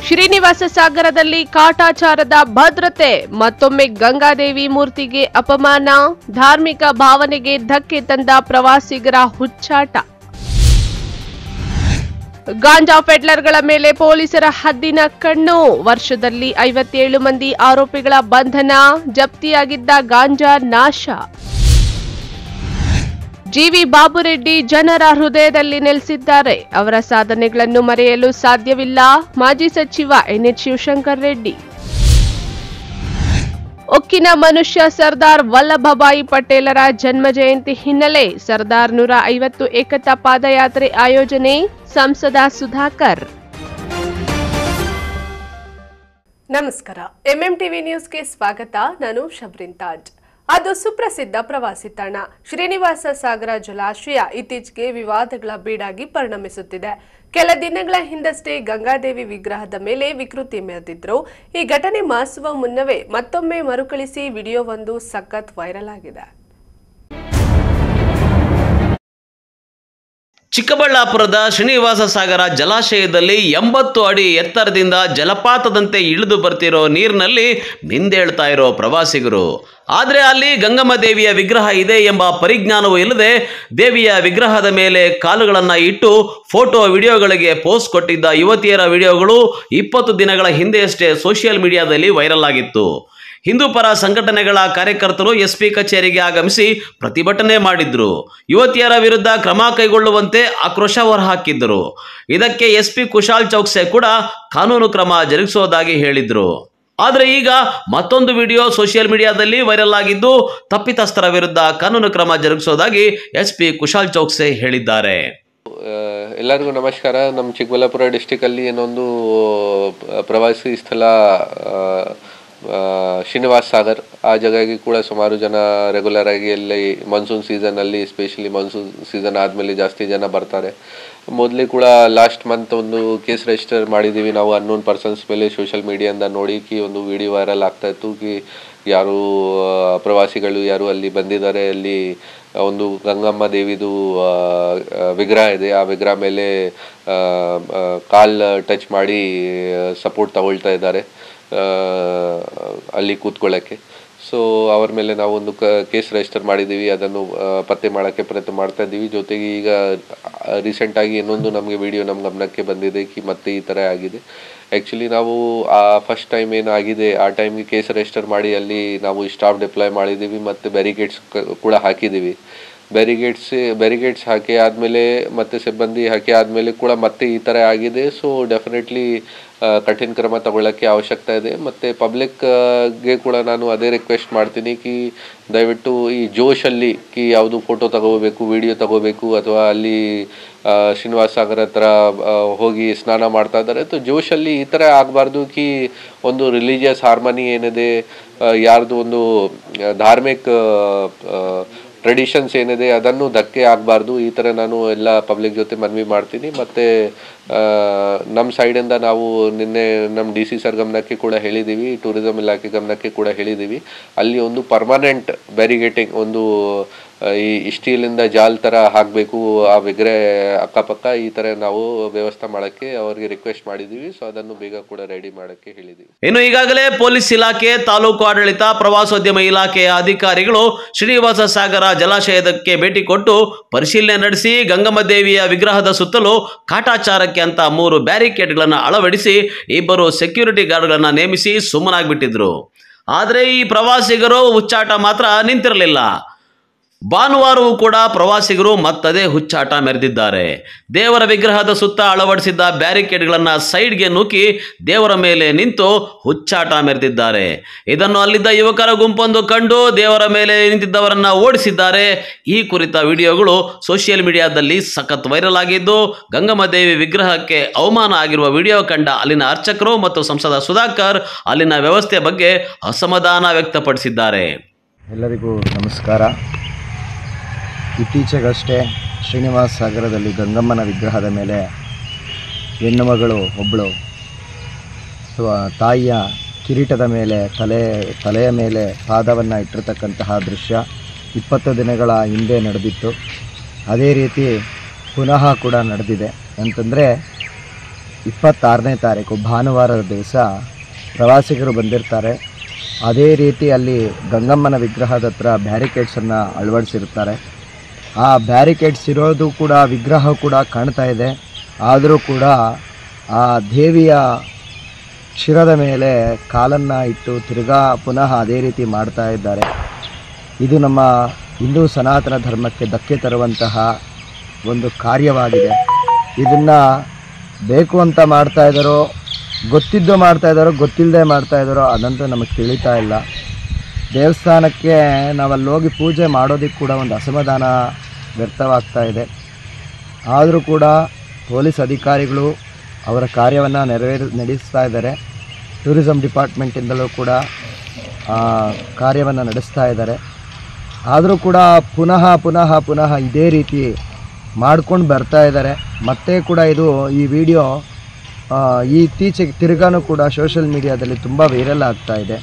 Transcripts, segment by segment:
ಶ್ರೀನಿವಾಸ ಸಾಗರದಲ್ಲಿ ಕಾಟಾಚಾರದ ಭದ್ರತೆ, ಮತ್ತೊಮ್ಮೆ ಗಂಗಾದೇವಿ ಮೂರ್ತಿಗೆ ಅಪಮಾನ, ಧಾರ್ಮಿಕ ಭಾವನೆಗೆ ಧಕ್ಕೆ ತಂದ ಪ್ರವಾಸಿಗರ ಹುಚ್ಚಾಟ. ಗಾಂಜಾ ಪೆಡ್ಲರ್ಗಳ ಮೇಲೆ ಪೊಲೀಸರ ಹದ್ದಿನ ಕಣ್ಣು, ವರ್ಷದಲ್ಲಿ 57 ಮಂದಿ ಆರೋಪಿಗಳ ಬಂಧನ, ಜಪ್ತಿಯಾಗಿದ್ದ ಗಾಂಜಾ ನಾಶ. ಜಿವಿ ಬಾಬುರೆಡ್ಡಿ ಜನರ ಹೃದಯದಲ್ಲಿ ನೆಲೆಸಿದ್ದಾರೆ, ಅವರ ಸಾಧನೆಗಳನ್ನು ಮರೆಯಲು ಸಾಧ್ಯವಿಲ್ಲ. ಮಾಜಿ ಸಚಿವ ಎನ್ಎಚ್ ಶಿವಶಂಕರ್ ರೆಡ್ಡಿ. ಉಕ್ಕಿನ ಮನುಷ್ಯ ಸರ್ದಾರ್ ವಲ್ಲಭಭಾಯಿ ಪಟೇಲರ ಜನ್ಮ ಜಯಂತಿ ಹಿನ್ನೆಲೆ ಸರ್ದಾರ್ 150 ಏಕತಾ ಪಾದಯಾತ್ರೆ ಆಯೋಜನೆ, ಸಂಸದ ಸುಧಾಕರ್. ನಮಸ್ಕಾರ, ಎಂಎಂಟಿವಿ ನ್ಯೂಸ್ಗೆ ಸ್ವಾಗತ. ನಾನು ಶಬ್ರಿನ್ ತಾಜ್. ಅದು ಸುಪ್ರಸಿದ್ಧ ಪ್ರವಾಸಿ ತಾಣ ಶ್ರೀನಿವಾಸ ಸಾಗರ ಜಲಾಶಯ ಇತ್ತೀಚೆಗೆ ವಿವಾದಗಳ ಬೀಡಾಗಿ ಪರಿಣಮಿಸುತ್ತಿದೆ. ಕೆಲ ದಿನಗಳ ಹಿಂದಷ್ಟೇ ಗಂಗಾದೇವಿ ವಿಗ್ರಹದ ಮೇಲೆ ವಿಕೃತಿ ಮೆರೆದಿದ್ರು. ಈ ಘಟನೆ ಮಾಸುವ ಮುನ್ನವೇ ಮತ್ತೊಮ್ಮೆ ಮರುಕಳಿಸಿ ವಿಡಿಯೋವೊಂದು ಸಖತ್ ವೈರಲ್ ಆಗಿದೆ. ಚಿಕ್ಕಬಳ್ಳಾಪುರದ ಶ್ರೀನಿವಾಸ ಸಾಗರ ಜಲಾಶಯದಲ್ಲಿ 80 ಅಡಿ ಎತ್ತರದಿಂದ ಜಲಪಾತದಂತೆ ಇಳಿದು ಬರ್ತಿರೋ ನೀರಿನಲ್ಲಿ ಮಿಂದೇಳ್ತಾ ಇರೋ ಪ್ರವಾಸಿಗರು. ಆದರೆ ಅಲ್ಲಿ ಗಂಗಮ್ಮ ದೇವಿಯ ವಿಗ್ರಹ ಇದೆ ಎಂಬ ಪರಿಜ್ಞಾನವೂ ಇಲ್ಲದೆ ದೇವಿಯ ವಿಗ್ರಹದ ಮೇಲೆ ಕಾಲುಗಳನ್ನು ಇಟ್ಟು ಫೋಟೋ ವಿಡಿಯೋಗಳಿಗೆ ಪೋಸ್ಟ್ ಕೊಟ್ಟಿದ್ದ ಯುವತಿಯರ ವಿಡಿಯೋಗಳು 20 ದಿನಗಳ ಹಿಂದೆಯಷ್ಟೇ ಸೋಷಿಯಲ್ ಮೀಡಿಯಾದಲ್ಲಿ ವೈರಲ್ ಆಗಿತ್ತು. ಹಿಂದೂ ಪರ ಸಂಘಟನೆಗಳ ಕಾರ್ಯಕರ್ತರು ಎಸ್ಪಿ ಕಚೇರಿಗೆ ಆಗಮಿಸಿ ಪ್ರತಿಭಟನೆ ಮಾಡಿದ್ರು. ಯುವತಿಯರ ವಿರುದ್ಧ ಕ್ರಮ ಕೈಗೊಳ್ಳುವಂತೆ ಆಕ್ರೋಶ ಹೊರಹಾಕಿದ್ದರು. ಇದಕ್ಕೆ ಎಸ್ಪಿ ಕುಶಾಲ್ ಚೌಕ್ಸೆ ಕೂಡ ಕಾನೂನು ಕ್ರಮ ಜರುಗಿಸೋದಾಗಿ ಹೇಳಿದ್ರು. ಆದರೆ ಈಗ ಮತ್ತೊಂದು ವಿಡಿಯೋ ಸೋಷಿಯಲ್ ಮೀಡಿಯಾದಲ್ಲಿ ವೈರಲ್ ಆಗಿದ್ದು, ತಪ್ಪಿತಸ್ಥರ ವಿರುದ್ಧ ಕಾನೂನು ಕ್ರಮ ಜರುಗಿಸೋದಾಗಿ ಎಸ್ಪಿ ಕುಶಾಲ್ ಚೌಕ್ಸೆ ಹೇಳಿದ್ದಾರೆ. ಎಲ್ಲರಿಗೂ ನಮಸ್ಕಾರ. ನಮ್ಮ ಚಿಕ್ಕಬಳ್ಳಾಪುರ ಡಿಸ್ಟಿಕಲ್ಲಿ ಏನೊಂದು ಪ್ರವಾಸಿ ಸ್ಥಳ ಶ್ರೀನಿವಾಸ ಸಾಗರ್, ಆ ಜಾಗಕ್ಕೆ ಕೂಡ ಸುಮಾರು ಜನ ರೆಗ್ಯುಲರ್ ಆಗಿ ಅಲ್ಲಿ ಮಾನ್ಸೂನ್ ಸೀಸನಲ್ಲಿ, ಎಸ್ಪೆಷಲಿ ಮಾನ್ಸೂನ್ ಸೀಸನ್ ಆದಮೇಲೆ ಜಾಸ್ತಿ ಜನ ಬರ್ತಾರೆ. ಮೊದಲೇ ಕೂಡ ಲಾಸ್ಟ್ ಮಂತ್ ಒಂದು ಕೇಸ್ ರಿಜಿಸ್ಟರ್ ಮಾಡಿದ್ದೀವಿ ನಾವು ಅನ್ನೋನ್ ಪರ್ಸನ್ಸ್ ಮೇಲೆ. ಸೋಷಿಯಲ್ ಮೀಡಿಯಾದಿಂದ ನೋಡಿ ಒಂದು ವಿಡಿಯೋ ವೈರಲ್ ಆಗ್ತಾ ಇತ್ತು ಯಾರು ಪ್ರವಾಸಿಗಳು ಯಾರು ಅಲ್ಲಿ ಬಂದಿದ್ದಾರೆ. ಅಲ್ಲಿ ಒಂದು ಗಂಗಮ್ಮ ದೇವಿದು ವಿಗ್ರಹ ಇದೆ, ಆ ವಿಗ್ರಹ ಮೇಲೆ ಕಾಲ್ ಟಚ್ ಮಾಡಿ ಸಪೋರ್ಟ್ ತಗೊಳ್ತಾ ಇದ್ದಾರೆ ಅಲ್ಲಿ ಕೂತ್ಕೊಳ್ಳೋಕ್ಕೆ. ಸೊ ಅವ್ರ ಮೇಲೆ ನಾವು ಒಂದು ಕೇಸ್ ರಿಜಿಸ್ಟರ್ ಮಾಡಿದ್ದೀವಿ, ಅದನ್ನು ಪತ್ತೆ ಮಾಡೋಕ್ಕೆ ಪ್ರಯತ್ನ ಮಾಡ್ತಾ ಇದ್ದೀವಿ. ಜೊತೆಗೆ ಈಗ ರೀಸೆಂಟಾಗಿ ಇನ್ನೊಂದು ನಮಗೆ ವಿಡಿಯೋ ನಮ್ಮ ಗಮನಕ್ಕೆ ಬಂದಿದೆ ಮತ್ತೆ ಈ ಥರ ಆಗಿದೆ. ಆ್ಯಕ್ಚುಲಿ ನಾವು ಆ ಫಸ್ಟ್ ಟೈಮ್ ಏನಾಗಿದೆ ಆ ಟೈಮ್ಗೆ ಕೇಸ್ ರಿಜಿಸ್ಟರ್ ಮಾಡಿ ಅಲ್ಲಿ ನಾವು ಸ್ಟಾಫ್ ಡಿಪ್ಲಾಯ್ ಮಾಡಿದ್ದೀವಿ ಮತ್ತು ಬ್ಯಾರಿಕೇಡ್ಸ್ ಕೂಡ ಹಾಕಿದ್ದೀವಿ. ಬ್ಯಾರಿಕೇಡ್ಸ್ ಹಾಕಿ ಆದಮೇಲೆ ಮತ್ತು ಸಿಬ್ಬಂದಿ ಹಾಕಿ ಆದಮೇಲೆ ಕೂಡ ಮತ್ತೆ ಈ ಥರ ಆಗಿದೆ. ಸೊ ಡೆಫಿನೆಟ್ಲಿ ಕಠಿಣ ಕ್ರಮ ತಗೊಳ್ಳೋಕ್ಕೆ ಅವಶ್ಯಕತೆ ಇದೆ. ಮತ್ತು ಪಬ್ಲಿಕ್ಗೆ ಕೂಡ ನಾನು ಅದೇ ರಿಕ್ವೆಸ್ಟ್ ಮಾಡ್ತೀನಿ ದಯವಿಟ್ಟು ಈ ಜೋಶಲ್ಲಿ ಯಾವುದು ಫೋಟೋ ತಗೋಬೇಕು, ವಿಡಿಯೋ ತಗೋಬೇಕು, ಅಥವಾ ಅಲ್ಲಿ ಶ್ರೀನಿವಾಸ ಸಾಗರ ಹತ್ರ ಹೋಗಿ ಸ್ನಾನ ಮಾಡ್ತಾ ಇದ್ದಾರೆ, ಜೋಶಲ್ಲಿ ಈ ಥರ ಆಗಬಾರ್ದು. ಒಂದು ರಿಲಿಜಿಯಸ್ ಹಾರ್ಮನಿ ಏನಿದೆ, ಯಾರ್ದು ಒಂದು ಧಾರ್ಮಿಕ ಟ್ರೆಡಿಷನ್ಸ್ ಏನಿದೆ ಅದನ್ನು ಧಕ್ಕೆ ಆಗಬಾರ್ದು. ಈ ಥರ ನಾನು ಎಲ್ಲ ಪಬ್ಲಿಕ್ ಜೊತೆ ಮನವಿ ಮಾಡ್ತೀನಿ. ಮತ್ತು ನಮ್ಮ ಸೈಡಿಂದ ನಾವು ನಿನ್ನೆ ನಮ್ಮ DC ಸರ್ ಗಮನಕ್ಕೆ ಕೂಡ ಹೇಳಿದ್ದೀವಿ, ಟೂರಿಸಂ ಇಲಾಖೆ ಗಮನಕ್ಕೆ ಕೂಡ ಹೇಳಿದ್ದೀವಿ. ಅಲ್ಲಿ ಒಂದು ಪರ್ಮನೆಂಟ್ ಬ್ಯಾರಿಗೇಟಿಂಗ್, ಒಂದು ಈ ಸ್ಟೀಲಿಂದ ಜಾಲ್ ಥರ ಹಾಕಬೇಕು ಆ ವಿಗ್ರಹ ಅಕ್ಕಪಕ್ಕ, ಈ ಥರ ನಾವು ವ್ಯವಸ್ಥೆ ಮಾಡೋಕ್ಕೆ ಅವರಿಗೆ ರಿಕ್ವೆಸ್ಟ್ ಮಾಡಿದ್ದೀವಿ. ಸೊ ಅದನ್ನು ಬೇಗ ಕೂಡ ರೆಡಿ ಮಾಡೋಕ್ಕೆ ಹೇಳಿದ್ದೀವಿ. ಇನ್ನು ಈಗಾಗಲೇ ಪೊಲೀಸ್ ಇಲಾಖೆ, ತಾಲೂಕು ಆಡಳಿತ, ಪ್ರವಾಸೋದ್ಯಮ ಇಲಾಖೆಯ ಅಧಿಕಾರಿಗಳು ಶ್ರೀನಿವಾಸ ಸಾಗರ ಜಲಾಶಯಕ್ಕೆ ಭೇಟಿ ಕೊಟ್ಟು ಪರಿಶೀಲನೆ ನಡೆಸಿ ಗಂಗಮ್ಮ ದೇವಿಯ ವಿಗ್ರಹದ ಸುತ್ತಲೂ ಕಾಟಾಚಾರಕ್ಕೆ ಅಂತ 3 ಬ್ಯಾರಿಕೇಡ್ಗಳನ್ನು ಅಳವಡಿಸಿ 2 ಸೆಕ್ಯೂರಿಟಿ ಗಾರ್ಡ್ಗಳನ್ನು ನೇಮಿಸಿ ಸುಮ್ಮನಾಗ್ಬಿಟ್ಟಿದ್ರು. ಆದರೆ ಈ ಪ್ರವಾಸಿಗರು ಹುಚ್ಚಾಟ ಮಾತ್ರ ನಿಂತಿರಲಿಲ್ಲ. ಭಾನುವಾರವೂ ಕೂಡ ಪ್ರವಾಸಿಗರು ಮತ್ತದೇ ಹುಚ್ಚಾಟ ಮೆರೆದಿದ್ದಾರೆ. ದೇವರ ವಿಗ್ರಹದ ಸುತ್ತ ಅಳವಡಿಸಿದ್ದ ಬ್ಯಾರಿಕೇಡ್ಗಳನ್ನು ಸೈಡ್ಗೆ ನೂಕಿ ದೇವರ ಮೇಲೆ ನಿಂತು ಹುಚ್ಚಾಟ ಮೆರೆದಿದ್ದಾರೆ. ಇದನ್ನು ಅಲ್ಲಿದ್ದ ಯುವಕರ ಗುಂಪೊಂದು ಕಂಡು ದೇವರ ಮೇಲೆ ನಿಂತಿದ್ದವರನ್ನ ಓಡಿಸಿದ್ದಾರೆ. ಈ ಕುರಿತ ವಿಡಿಯೋಗಳು ಸೋಷಿಯಲ್ ಮೀಡಿಯಾದಲ್ಲಿ ಸಖತ್ ವೈರಲ್ ಆಗಿದ್ದು, ಗಂಗಮ್ಮ ದೇವಿ ವಿಗ್ರಹಕ್ಕೆ ಅವಮಾನ ಆಗಿರುವ ವಿಡಿಯೋ ಕಂಡ ಅಲ್ಲಿನ ಅರ್ಚಕರು ಮತ್ತು ಸಂಸದ ಸುಧಾಕರ್ ಅಲ್ಲಿನ ವ್ಯವಸ್ಥೆ ಬಗ್ಗೆ ಅಸಮಾಧಾನ ವ್ಯಕ್ತಪಡಿಸಿದ್ದಾರೆ. ಎಲ್ಲರಿಗೂ ನಮಸ್ಕಾರ. ಇತ್ತೀಚೆಗಷ್ಟೇ ಶ್ರೀನಿವಾಸ ಸಾಗರದಲ್ಲಿ ಗಂಗಮ್ಮನ ವಿಗ್ರಹದ ಮೇಲೆ ಹೆಣ್ಣುಮಗಳು ಒಬ್ಬಳು ತಾಯಿಯ ಕಿರೀಟದ ಮೇಲೆ ತಲೆಯ ಮೇಲೆ ಪಾದವನ್ನು ಇಟ್ಟಿರ್ತಕ್ಕಂತಹ ದೃಶ್ಯ 20 ದಿನಗಳ ಹಿಂದೆ ನಡೆದಿತ್ತು. ಅದೇ ರೀತಿ ಪುನಃ ಕೂಡ ನಡೆದಿದೆ. ಅಂತಂದರೆ 26ನೇ ತಾರೀಕು ಭಾನುವಾರದ ದಿವಸ ಪ್ರವಾಸಿಗರು ಬಂದಿರ್ತಾರೆ. ಅದೇ ರೀತಿ ಅಲ್ಲಿ ಗಂಗಮ್ಮನ ವಿಗ್ರಹದ ಹತ್ರ ಬ್ಯಾರಿಕೇಡ್ಸನ್ನು ಅಳವಡಿಸಿರ್ತಾರೆ. ಆ ಬ್ಯಾರಿಕೇಡ್ಸ್ ಇರೋದು ಕೂಡ ವಿಗ್ರಹ ಕೂಡ ಕಾಣ್ತಾ ಇದೆ. ಆದರೂ ಕೂಡ ಆ ದೇವಿಯ ಶಿರದ ಮೇಲೆ ಕಾಲನ್ನು ಇಟ್ಟು ತಿರ್ಗಾ ಪುನಃ ಅದೇ ರೀತಿ ಮಾಡ್ತಾ ಇದ್ದಾರೆ. ಇದು ನಮ್ಮ ಹಿಂದೂ ಸನಾತನ ಧರ್ಮಕ್ಕೆ ಧಕ್ಕೆ ತರುವಂತಹ ಒಂದು ಕಾರ್ಯವಾಗಿದೆ. ಇದನ್ನು ಬೇಕು ಅಂತ ಮಾಡ್ತಾ ಇದ್ದಾರೋ, ಗೊತ್ತಿದ್ದು ಮಾಡ್ತಾ ಇದ್ದಾರೋ, ಗೊತ್ತಿಲ್ಲದೆ ಮಾಡ್ತಾ ಇದ್ದಾರೋ ಅದಂತೂ ನಮಗೆ ತಿಳಿತಾ ಇಲ್ಲ. ದೇವಸ್ಥಾನಕ್ಕೆ ನಾವಲ್ಲಿ ಹೋಗಿ ಪೂಜೆ ಮಾಡೋದಕ್ಕೆ ಕೂಡ ಒಂದು ಅಸಮಾಧಾನ ವ್ಯಕ್ತವಾಗ್ತಾ ಇದೆ. ಆದರೂ ಕೂಡ ಪೊಲೀಸ್ ಅಧಿಕಾರಿಗಳು ಅವರ ಕಾರ್ಯವನ್ನು ನಡೆಸ್ತಾ ಇದ್ದಾರೆ. ಟೂರಿಸಂ ಡಿಪಾರ್ಟ್ಮೆಂಟಿಂದಲೂ ಕೂಡ ಕಾರ್ಯವನ್ನು ನಡೆಸ್ತಾ ಇದ್ದಾರೆ. ಆದರೂ ಕೂಡ ಪುನಃ ಇದೇ ರೀತಿ ಮಾಡ್ಕೊಂಡು ಬರ್ತಾ ಇದ್ದಾರೆ. ಮತ್ತೆ ಕೂಡ ಈ ವಿಡಿಯೋ ಇತ್ತೀಚೆಗೆ ತಿರ್ಗಾನು ಕೂಡ ಸೋಷಿಯಲ್ ಮೀಡಿಯಾದಲ್ಲಿ ತುಂಬ ವೈರಲ್ ಆಗ್ತಾ ಇದೆ.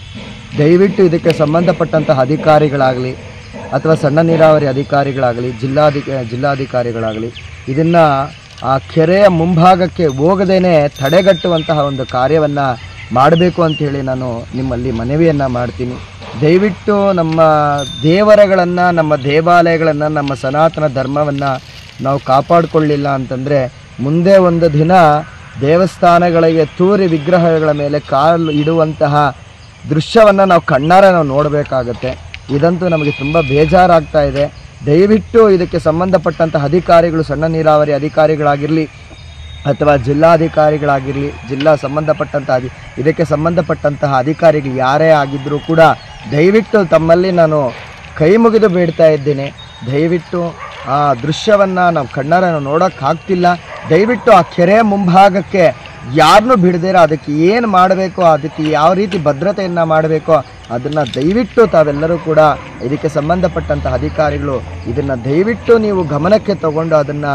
ದಯವಿಟ್ಟು ಇದಕ್ಕೆ ಸಂಬಂಧಪಟ್ಟಂತಹ ಅಧಿಕಾರಿಗಳಾಗಲಿ ಅಥವಾ ಸಣ್ಣ ನೀರಾವರಿ ಅಧಿಕಾರಿಗಳಾಗಲಿ ಜಿಲ್ಲಾಧಿಕಾರಿಗಳಾಗಲಿ ಇದನ್ನು ಆ ಕೆರೆಯ ಮುಂಭಾಗಕ್ಕೆ ಹೋಗದೇನೆ ತಡೆಗಟ್ಟುವಂತಹ ಒಂದು ಕಾರ್ಯವನ್ನು ಮಾಡಬೇಕು ಅಂಥೇಳಿ ನಾನು ನಿಮ್ಮಲ್ಲಿ ಮನವಿಯನ್ನು ಮಾಡ್ತೀನಿ. ದಯವಿಟ್ಟು ನಮ್ಮ ದೇವರುಗಳನ್ನು, ನಮ್ಮ ದೇವಾಲಯಗಳನ್ನು, ನಮ್ಮ ಸನಾತನ ಧರ್ಮವನ್ನು ನಾವು ಕಾಪಾಡಿಕೊಳ್ಳಿಲ್ಲ ಅಂತಂದರೆ ಮುಂದೆ ಒಂದು ದಿನ ದೇವಸ್ಥಾನಗಳಿಗೆ ತೂರಿ ವಿಗ್ರಹಗಳ ಮೇಲೆ ಕಾಲು ಇಡುವಂತಹ ದೃಶ್ಯವನ್ನು ನಾವು ಕಣ್ಣಾರೆ ನೋಡಬೇಕಾಗತ್ತೆ. ಇದಂತೂ ನಮಗೆ ತುಂಬ ಬೇಜಾರಾಗ್ತಾ ಇದೆ. ದಯವಿಟ್ಟು ಇದಕ್ಕೆ ಸಂಬಂಧಪಟ್ಟಂತಹ ಅಧಿಕಾರಿಗಳು, ಸಣ್ಣ ನೀರಾವರಿ ಅಧಿಕಾರಿಗಳಾಗಿರಲಿ ಅಥವಾ ಜಿಲ್ಲಾಧಿಕಾರಿಗಳಾಗಿರಲಿ, ಇದಕ್ಕೆ ಸಂಬಂಧಪಟ್ಟಂತಹ ಅಧಿಕಾರಿಗಳು ಯಾರೇ ಆಗಿದ್ದರೂ ಕೂಡ ದಯವಿಟ್ಟು ತಮ್ಮಲ್ಲಿ ನಾನು ಕೈ ಮುಗಿದು ಬೇಡ್ತಾ ಇದ್ದೇನೆ. ದಯವಿಟ್ಟು ಆ ದೃಶ್ಯವನ್ನು ನಾವು ಕಣ್ಣಾರೆ ನೋಡೋಕ್ಕಾಗ್ತಿಲ್ಲ. ದಯವಿಟ್ಟು ಆ ಕೆರೆಯ ಮುಂಭಾಗಕ್ಕೆ ಯಾರನ್ನೂ ಬಿಡದಿರ ಅದಕ್ಕೆ ಏನು ಮಾಡಬೇಕೋ, ಅದಕ್ಕೆ ಯಾವ ರೀತಿ ಭದ್ರತೆಯನ್ನು ಮಾಡಬೇಕೋ ಅದನ್ನು ದಯವಿಟ್ಟು ತಾವೆಲ್ಲರೂ ಕೂಡ ಇದಕ್ಕೆ ಸಂಬಂಧಪಟ್ಟಂಥ ಅಧಿಕಾರಿಗಳು ಇದನ್ನು ದಯವಿಟ್ಟು ನೀವು ಗಮನಕ್ಕೆ ತಗೊಂಡು ಅದನ್ನು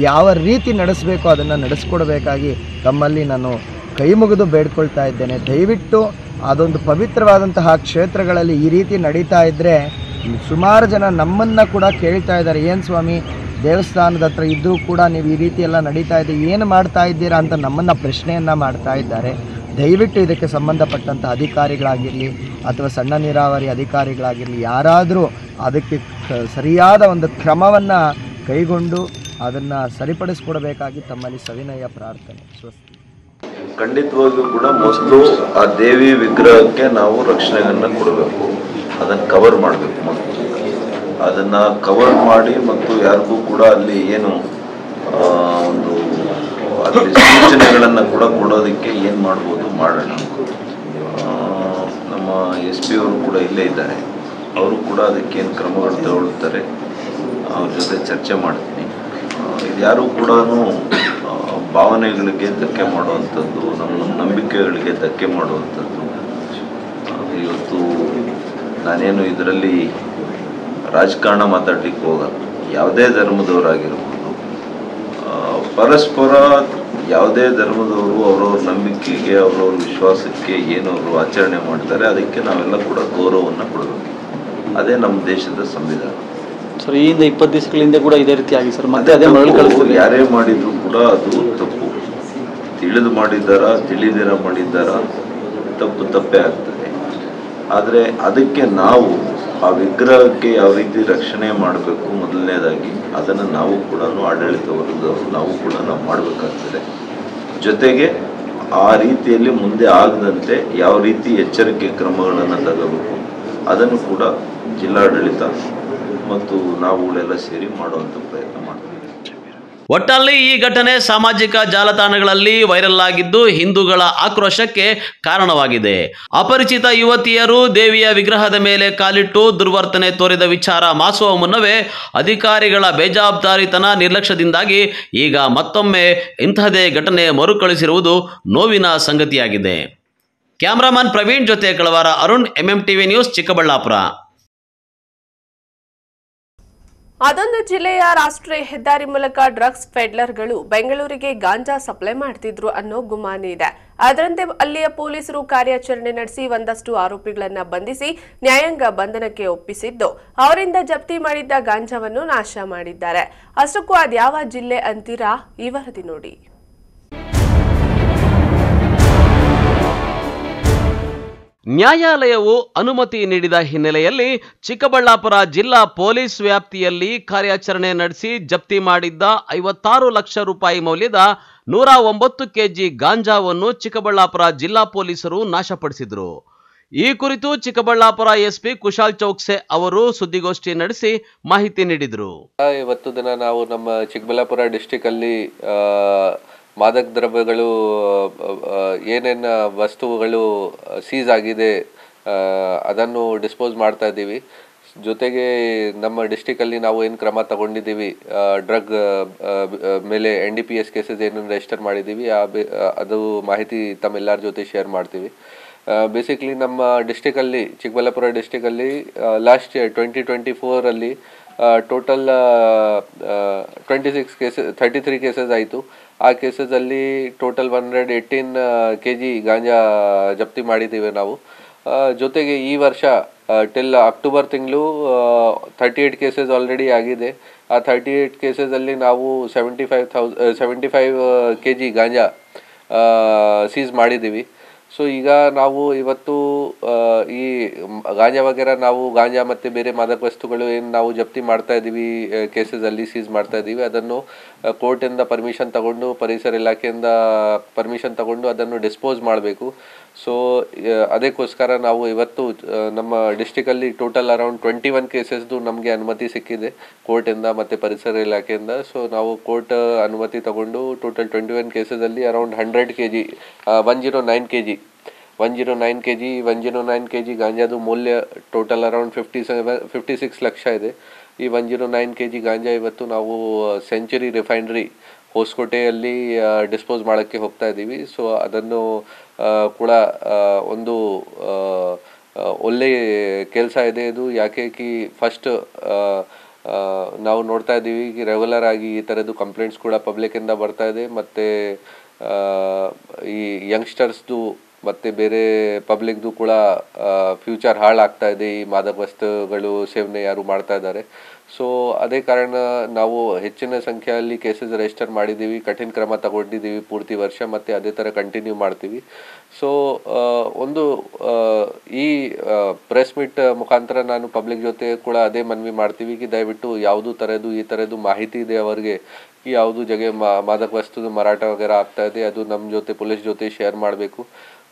ಯಾವ ರೀತಿ ನಡೆಸಬೇಕೋ ಅದನ್ನು ನಡೆಸ್ಕೊಡ್ಬೇಕಾಗಿ ತಮ್ಮಲ್ಲಿ ನಾನು ಕೈ ಮುಗಿದು ಬೇಡ್ಕೊಳ್ತಾ ಇದ್ದೇನೆ. ದಯವಿಟ್ಟು ಅದೊಂದು ಪವಿತ್ರವಾದಂತಹ ಕ್ಷೇತ್ರಗಳಲ್ಲಿ ಈ ರೀತಿ ನಡೀತಾ ಇದ್ದರೆ ಸುಮಾರು ಜನ ನಮ್ಮನ್ನು ಕೂಡ ಕೇಳ್ತಾ ಇದ್ದಾರೆ, ಏನು ಸ್ವಾಮಿ ದೇವಸ್ಥಾನದ ಹತ್ರ ಇದ್ದರೂ ಕೂಡ ನೀವು ಈ ರೀತಿ ಎಲ್ಲ ನಡೀತಾ ಇದೆ, ಏನು ಮಾಡ್ತಾ ಇದ್ದೀರಾ ಅಂತ ನಮ್ಮನ್ನು ಪ್ರಶ್ನೆಯನ್ನು ಮಾಡ್ತಾ ಇದ್ದಾರೆ. ದಯವಿಟ್ಟು ಇದಕ್ಕೆ ಸಂಬಂಧಪಟ್ಟಂಥ ಅಧಿಕಾರಿಗಳಾಗಿರಲಿ ಅಥವಾ ಸಣ್ಣ ನೀರಾವರಿ ಅಧಿಕಾರಿಗಳಾಗಿರಲಿ ಯಾರಾದರೂ ಅದಕ್ಕೆ ಸರಿಯಾದ ಒಂದು ಕ್ರಮವನ್ನು ಕೈಗೊಂಡು ಅದನ್ನು ಸರಿಪಡಿಸ್ಕೊಡಬೇಕಾಗಿ ತಮ್ಮಲ್ಲಿ ಸವಿನಯ ಪ್ರಾರ್ಥನೆ. ಸ್ವಸ್ತಿ. ಖಂಡಿತವಾಗಿಯೂ ಕೂಡ ಮೊದಲು ಆ ದೇವಿ ವಿಗ್ರಹಕ್ಕೆ ನಾವು ರಕ್ಷಣೆಯನ್ನು ಕೊಡಬೇಕು, ಅದನ್ನು ಕವರ್ ಮಾಡಬೇಕು. ಮೊದಲು ಅದನ್ನು ಕವರ್ ಮಾಡಿ ಮತ್ತು ಯಾರಿಗೂ ಕೂಡ ಅಲ್ಲಿ ಏನು ಒಂದು ಅಲ್ಲಿ ಸೂಚನೆಗಳನ್ನು ಕೂಡ ಕೊಡೋದಕ್ಕೆ ಏನು ಮಾಡ್ಬೋದು ಮಾಡೋಣ. ನಮ್ಮ SP ಅವರು ಕೂಡ ಇಲ್ಲೇ ಇದ್ದಾರೆ, ಅವರು ಕೂಡ ಅದಕ್ಕೇನು ಕ್ರಮಗಳು ತಗೊಳ್ತಾರೆ, ಅವ್ರ ಜೊತೆ ಚರ್ಚೆ ಮಾಡ್ತೀನಿ. ಇದು ಯಾರೂ ಕೂಡ ಭಾವನೆಗಳಿಗೆ ಧಕ್ಕೆ ಮಾಡುವಂಥದ್ದು, ನಮ್ಮ ನಂಬಿಕೆಗಳಿಗೆ ಧಕ್ಕೆ ಮಾಡುವಂಥದ್ದು. ಇವತ್ತು ನಾನೇನು ಇದರಲ್ಲಿ ರಾಜಕಾರಣ ಮಾತಾಡಲಿಕ್ಕೆ ಹೋಗಲ್ಲ. ಯಾವುದೇ ಧರ್ಮದವರಾಗಿರ್ಬೋದು, ಪರಸ್ಪರ ಯಾವುದೇ ಧರ್ಮದವರು ಅವರವ್ರ ನಂಬಿಕೆಗೆ, ಅವರವ್ರ ವಿಶ್ವಾಸಕ್ಕೆ ಏನು ಅವರು ಆಚರಣೆ ಮಾಡ್ತಾರೆ ಅದಕ್ಕೆ ನಾವೆಲ್ಲ ಕೂಡ ಗೌರವವನ್ನು ಕೊಡಬೇಕು. ಅದೇ ನಮ್ಮ ದೇಶದ ಸಂವಿಧಾನ. ಸರ್, ಈ 20 ದಿವಸಗಳಿಂದ ಕೂಡ ಇದೇ ರೀತಿ ಆಗಿ ಸರ್, ಮತ್ತೆ ಅದೇ ಯಾರೇ ಮಾಡಿದ್ರು ಕೂಡ ಅದು ತಪ್ಪು. ತಿಳಿದು ಮಾಡಿದ್ದಾರಾ, ತಿಳಿದಿರ ಮಾಡಿದ್ದಾರಾ, ತಪ್ಪೇ ಆಗ್ತದೆ. ಆದರೆ ಅದಕ್ಕೆ ನಾವು ಆ ವಿಗ್ರಹಕ್ಕೆ ಯಾವ ರೀತಿ ರಕ್ಷಣೆ ಮಾಡಬೇಕು, ಮೊದಲನೇದಾಗಿ ಅದನ್ನು ನಾವು ಕೂಡ ಆಡಳಿತ ವರ್ಗದವರು ನಾವು ಕೂಡ ಮಾಡಬೇಕಾಗ್ತದೆ. ಜೊತೆಗೆ ಆ ರೀತಿಯಲ್ಲಿ ಮುಂದೆ ಆಗದಂತೆ ಯಾವ ರೀತಿ ಎಚ್ಚರಿಕೆ ಕ್ರಮಗಳನ್ನು ತಗೋಬೇಕು ಅದನ್ನು ಕೂಡ ಜಿಲ್ಲಾಡಳಿತ ಮತ್ತು ನಾವುಗಳೆಲ್ಲ ಸೇರಿ ಮಾಡುವಂಥ ಪ್ರಯತ್ನ ಮಾಡ್ತೀವಿ. ಒಟ್ಟಲ್ಲಿ ಈ ಘಟನೆ ಸಾಮಾಜಿಕ ಜಾಲತಾಣಗಳಲ್ಲಿ ವೈರಲ್ ಆಗಿದ್ದು ಹಿಂದೂಗಳ ಆಕ್ರೋಶಕ್ಕೆ ಕಾರಣವಾಗಿದೆ. ಅಪರಿಚಿತ ಯುವತಿಯರು ದೇವಿಯ ವಿಗ್ರಹದ ಮೇಲೆ ಕಾಲಿಟ್ಟು ದುರ್ವರ್ತನೆ ತೋರಿದ ವಿಚಾರ ಮಾಸುವ ಮುನ್ನವೇ ಅಧಿಕಾರಿಗಳ ಬೇಜವಾಬ್ದಾರಿತನ, ನಿರ್ಲಕ್ಷ್ಯದಿಂದಾಗಿ ಈಗ ಮತ್ತೊಮ್ಮೆ ಇಂತಹದೇ ಘಟನೆ ಮರುಕಳಿಸಿರುವುದು ನೋವಿನ ಸಂಗತಿಯಾಗಿದೆ. ಕ್ಯಾಮರಾಮನ್ ಪ್ರವೀಣ್ ಜೊತೆ ಕಳವಾರ ಅರುಣ್, MMTV ನ್ಯೂಸ್, ಚಿಕ್ಕಬಳ್ಳಾಪುರ. ಅದೊಂದು ಜಿಲ್ಲೆಯ ರಾಷ್ಟ್ರೀಯ ಹೆದ್ದಾರಿ ಮೂಲಕ ಡ್ರಗ್ಸ್ ಪೆಡ್ಲರ್ಗಳು ಬೆಂಗಳೂರಿಗೆ ಗಾಂಜಾ ಸಪ್ಲೈ ಮಾಡ್ತಿದ್ರು ಅನ್ನೋ ಗುಮಾನಿ ಇದೆ. ಅದರಂತೆ ಅಲ್ಲಿಯ ಪೊಲೀಸರು ಕಾರ್ಯಾಚರಣೆ ನಡೆಸಿ ಒಂದಷ್ಟು ಆರೋಪಿಗಳನ್ನು ಬಂಧಿಸಿ ನ್ಯಾಯಾಂಗ ಬಂಧನಕ್ಕೆ ಒಪ್ಪಿಸಿದ್ದು ಅವರಿಂದ ಜಪ್ತಿ ಮಾಡಿದ್ದ ಗಾಂಜಾವನ್ನು ನಾಶ ಮಾಡಿದ್ದಾರೆ. ಅಷ್ಟಕ್ಕೂ ಅದ್ಯಾವ ಜಿಲ್ಲೆ ಅಂತೀರಾ? ಈ ವರದಿ ನೋಡಿ. ನ್ಯಾಯಾಲಯವು ಅನುಮತಿ ನೀಡಿದ ಹಿನ್ನೆಲೆಯಲ್ಲಿ ಚಿಕ್ಕಬಳ್ಳಾಪುರ ಜಿಲ್ಲಾ ಪೊಲೀಸ್ ವ್ಯಾಪ್ತಿಯಲ್ಲಿ ಕಾರ್ಯಾಚರಣೆ ನಡೆಸಿ ಜಪ್ತಿ ಮಾಡಿದ್ದ 56 ಲಕ್ಷ ರೂಪಾಯಿ ಮೌಲ್ಯದ 109 ಕೆಜಿ ಗಾಂಜಾವನ್ನು ಚಿಕ್ಕಬಳ್ಳಾಪುರ ಜಿಲ್ಲಾ ಪೊಲೀಸರು ನಾಶಪಡಿಸಿದರು. ಈ ಕುರಿತು ಚಿಕ್ಕಬಳ್ಳಾಪುರ ಎಸ್ಪಿ ಕುಶಾಲ್ ಚೌಕ್ಸೆ ಅವರು ಸುದ್ದಿಗೋಷ್ಠಿ ನಡೆಸಿ ಮಾಹಿತಿ ನೀಡಿದರು. ಇವತ್ತು ದಿನ ನಾವು ನಮ್ಮ ಚಿಕ್ಕಬಳ್ಳಾಪುರ ಡಿಸ್ಟಿಕ್ ಅಲ್ಲಿ ಮಾದಕ ದ್ರವ್ಯಗಳು ಏನೇನು ವಸ್ತುಗಳು ಸೀಸ್ ಆಗಿದೆ ಅದನ್ನು ಡಿಸ್ಪೋಸ್ ಮಾಡ್ತಾ ಇದ್ದೀವಿ. ಜೊತೆಗೆ ನಮ್ಮ ಡಿಸ್ಟಿಕಲ್ಲಿ ನಾವು ಏನು ಕ್ರಮ ತಗೊಂಡಿದ್ದೀವಿ, ಡ್ರಗ್ ಮೇಲೆ NDPS ಕೇಸಸ್ ಏನು ರಿಜಿಸ್ಟರ್ ಮಾಡಿದ್ದೀವಿ ಅದು ಮಾಹಿತಿ ತಮ್ಮೆಲ್ಲರ ಜೊತೆ ಶೇರ್ ಮಾಡ್ತೀವಿ. ಬೇಸಿಕ್ಲಿ ನಮ್ಮ ಡಿಸ್ಟಿಕಲ್ಲಿ ಚಿಕ್ಕಬಳ್ಳಾಪುರ ಡಿಸ್ಟಿಕಲ್ಲಿ last year 2024 total 26 cases 33 cases ಆಯಿತು. ಆ ಕೇಸಸಲ್ಲಿ ಟೋಟಲ್ 118 kg ಗಾಂಜಾ ಜಪ್ತಿ ಮಾಡಿದ್ದೀವಿ ನಾವು. ಜೊತೆಗೆ ಈ ವರ್ಷ ಟಿಲ್ ಅಕ್ಟೋಬರ್ ತಿಂಗಳು 38 ಕೇಸಸ್ ಆಲ್ರೆಡಿ ಆಗಿದೆ. ಆ 38 ಕೇಸಸಲ್ಲಿ ನಾವು 75 kg ಗಾಂಜಾ ಸೀಸ್ ಮಾಡಿದ್ದೀವಿ. ಸೊ ಈಗ ನಾವು ಇವತ್ತು ಈ ಗಾಂಜಾ ವಗೇರ ನಾವು ಗಾಂಜಾ ಮತ್ತು ಬೇರೆ ಮಾದಕ ವಸ್ತುಗಳು ಏನು ನಾವು ಜಪ್ತಿ ಮಾಡ್ತಾ ಇದ್ದೀವಿ ಕೇಸಸಲ್ಲಿ ಸೀಸ್ ಮಾಡ್ತಾ ಇದ್ದೀವಿ, ಅದನ್ನು ಕೋರ್ಟಿಂದ ಪರ್ಮಿಷನ್ ತಗೊಂಡು ಪರಿಸರ ಇಲಾಖೆಯಿಂದ ಪರ್ಮಿಷನ್ ತಗೊಂಡು ಅದನ್ನು ಡಿಸ್ಪೋಸ್ ಮಾಡಬೇಕು. ಸೊ ಅದಕ್ಕೋಸ್ಕರ ನಾವು ಇವತ್ತು ನಮ್ಮ ಡಿಸ್ಟಿಕಲ್ಲಿ ಟೋಟಲ್ ಅರೌಂಡ್ 21 ಕೇಸಸ್ದು ನಮಗೆ ಅನುಮತಿ ಸಿಕ್ಕಿದೆ ಕೋರ್ಟಿಂದ ಮತ್ತು ಪರಿಸರ ಇಲಾಖೆಯಿಂದ. ಸೊ ನಾವು ಕೋರ್ಟ್ ಅನುಮತಿ ತಗೊಂಡು ಟೋಟಲ್ 21 ಕೇಸಸಲ್ಲಿ ಅರೌಂಡ್ 100 kg 109 kg ಗಾಂಜಾದು ಮೌಲ್ಯ ಟೋಟಲ್ ಅರೌಂಡ್ 56 ಲಕ್ಷ ಇದೆ. ಈ 109 kg ಗಾಂಜಾ ಇವತ್ತು ನಾವು ಸೆಂಚುರಿ ರಿಫೈನರಿ ಹೊಸಕೋಟೆಯಲ್ಲಿ ಡಿಸ್ಪೋಸ್ ಮಾಡೋಕ್ಕೆ ಹೋಗ್ತಾ ಇದ್ದೀವಿ. ಸೊ ಅದನ್ನು ಕೂಡ ಒಂದು ಒಳ್ಳೆ ಕೆಲಸ ಇದೆ ಇದು. ಯಾಕೆ ಕಿ ಫಸ್ಟ್ ನಾವು ನೋಡ್ತಾ ಇದ್ದೀವಿ ರೆಗ್ಯುಲರ್ ಆಗಿ ಈ ಥರದ್ದು ಕಂಪ್ಲೇಂಟ್ಸ್ ಕೂಡ ಪಬ್ಲಿಕ್ಕಿಂದ ಬರ್ತಾ ಇದೆ, ಮತ್ತು ಈ ಯಂಗ್ಸ್ಟರ್ಸ್ದು ಮತ್ತು ಬೇರೆ ಪಬ್ಲಿಕ್ದು ಕೂಡ ಫ್ಯೂಚರ್ ಹಾಳಾಗ್ತಾ ಇದೆ ಈ ಮಾದಕ ವಸ್ತುಗಳು ಸೇವನೆ ಯಾರು ಮಾಡ್ತಾ ಇದ್ದಾರೆ. ಸೊ ಅದೇ ಕಾರಣ ನಾವು ಹೆಚ್ಚಿನ ಸಂಖ್ಯೆಯಲ್ಲಿ ಕೇಸಸ್ ರಿಜಿಸ್ಟರ್ ಮಾಡಿದ್ದೀವಿ, ಕಠಿಣ ಕ್ರಮ ತಗೊಂಡಿದ್ದೀವಿ ಪೂರ್ತಿ ವರ್ಷ, ಮತ್ತು ಅದೇ ಥರ ಕಂಟಿನ್ಯೂ ಮಾಡ್ತೀವಿ. ಸೊ ಒಂದು ಈ ಪ್ರೆಸ್ ಮೀಟ್ ಮುಖಾಂತರ ನಾನು ಪಬ್ಲಿಕ್ ಜೊತೆ ಕೂಡ ಅದೇ ಮನವಿ ಮಾಡ್ತೀವಿ ಕಿ ದಯವಿಟ್ಟು ಯಾವುದೂ ಥರದ್ದು ಈ ಥರದ್ದು ಮಾಹಿತಿ ಇದೆ ಅವರಿಗೆ ಕಿ ಯಾವುದು ಜಗೆ ಮಾದಕ ವಸ್ತುದು ಮಾರಾಟ ವಗೇರ ಆಗ್ತಾ ಇದೆ ಅದು ನಮ್ಮ ಜೊತೆ ಪೊಲೀಸ್ ಜೊತೆ ಶೇರ್ ಮಾಡಬೇಕು.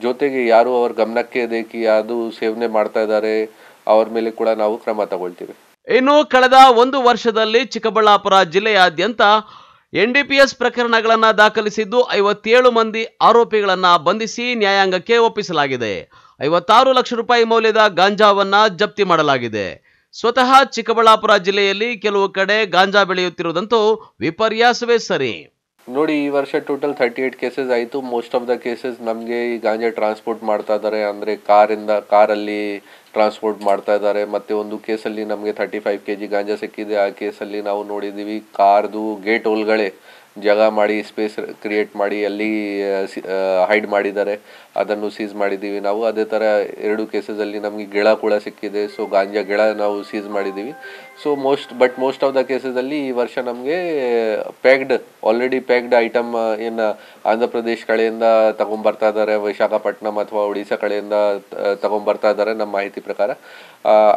ಜೊತೆಗೆ ಯಾರು ಅವ್ರ ಗಮನಕ್ಕೆ ಇದೆ ಕಿ ಯಾವುದು ಸೇವನೆ ಮಾಡ್ತಾ ಇದ್ದಾರೆ ಅವ್ರ ಮೇಲೆ ಕೂಡ ನಾವು ಕ್ರಮ ತಗೊಳ್ತೀವಿ. ಇನ್ನು ಕಳೆದ 1 ವರ್ಷದಲ್ಲಿ ಚಿಕ್ಕಬಳ್ಳಾಪುರ ಜಿಲ್ಲೆಯಾದ್ಯಂತ NDPS ಪ್ರಕರಣಗಳನ್ನು ದಾಖಲಿಸಿದ್ದು 57 ಮಂದಿ ಆರೋಪಿಗಳನ್ನು ಬಂಧಿಸಿ ನ್ಯಾಯಾಂಗಕ್ಕೆ ಒಪ್ಪಿಸಲಾಗಿದೆ. 56 ಲಕ್ಷ ರೂಪಾಯಿ ಮೌಲ್ಯದ ಗಾಂಜಾವನ್ನ ಜಪ್ತಿ ಮಾಡಲಾಗಿದೆ. ಸ್ವತಃ ಚಿಕ್ಕಬಳ್ಳಾಪುರ ಜಿಲ್ಲೆಯಲ್ಲಿ ಕೆಲವು ಕಡೆ ಗಾಂಜಾ ಬೆಳೆಯುತ್ತಿರುವುದಂತೂ ವಿಪರ್ಯಾಸವೇ ಸರಿ. ನೋಡಿ, ಈ ವರ್ಷ ಟೋಟಲ್ 38 ಕೇಸಸ್ ಆಯಿತು. ಮೋಸ್ಟ್ ಆಫ್ ದ ಕೇಸಸ್ ನಮಗೆ ಈ ಗಾಂಜಾ ಟ್ರಾನ್ಸ್ಪೋರ್ಟ್ ಮಾಡ್ತಾ ಇದ್ದಾರೆ, ಅಂದರೆ ಕಾರಲ್ಲಿ ಟ್ರಾನ್ಸ್ಪೋರ್ಟ್ ಮಾಡ್ತಾ ಇದ್ದಾರೆ. ಮತ್ತು ಒಂದು ಕೇಸಲ್ಲಿ ನಮಗೆ 35 kg ಗಾಂಜಾ ಸಿಕ್ಕಿದೆ. ಆ ಕೇಸಲ್ಲಿ ನಾವು ನೋಡಿದ್ದೀವಿ ಕಾರ್ದು ಗೇಟ್ ಒಳಗಡೆ ಜಾಗ ಮಾಡಿ ಸ್ಪೇಸ್ ಕ್ರಿಯೇಟ್ ಮಾಡಿ ಅಲ್ಲಿ ಹೈಡ್ ಮಾಡಿದ್ದಾರೆ, ಅದನ್ನು ಸೀಸ್ ಮಾಡಿದ್ದೀವಿ ನಾವು. ಅದೇ ಥರ 2 ಕೇಸಸಲ್ಲಿ ನಮಗೆ ಗಿಳ ಕೂಡ ಸಿಕ್ಕಿದೆ. ಸೊ ಗಾಂಜಾ ಗಿಳ ನಾವು ಸೀಸ್ ಮಾಡಿದ್ದೀವಿ. ಸೊ ಮೋಸ್ಟ್ ಆಫ್ ದ ಕೇಸಸಲ್ಲಿ ಈ ವರ್ಷ ನಮಗೆ ಆಲ್ರೆಡಿ ಪ್ಯಾಕ್ಡ್ ಐಟಮ್ ಏನು ಆಂಧ್ರ ಪ್ರದೇಶ್ ಕಡೆಯಿಂದ ತಗೊಂಬರ್ತಾ ಇದ್ದಾರೆ, ವಿಶಾಖಪಟ್ಟಣಂ ಅಥವಾ ಒಡಿಶಾ ಕಡೆಯಿಂದ ತಗೊಂಬರ್ತಾ ಇದ್ದಾರೆ ನಮ್ಮ ಮಾಹಿತಿ ಪ್ರಕಾರ,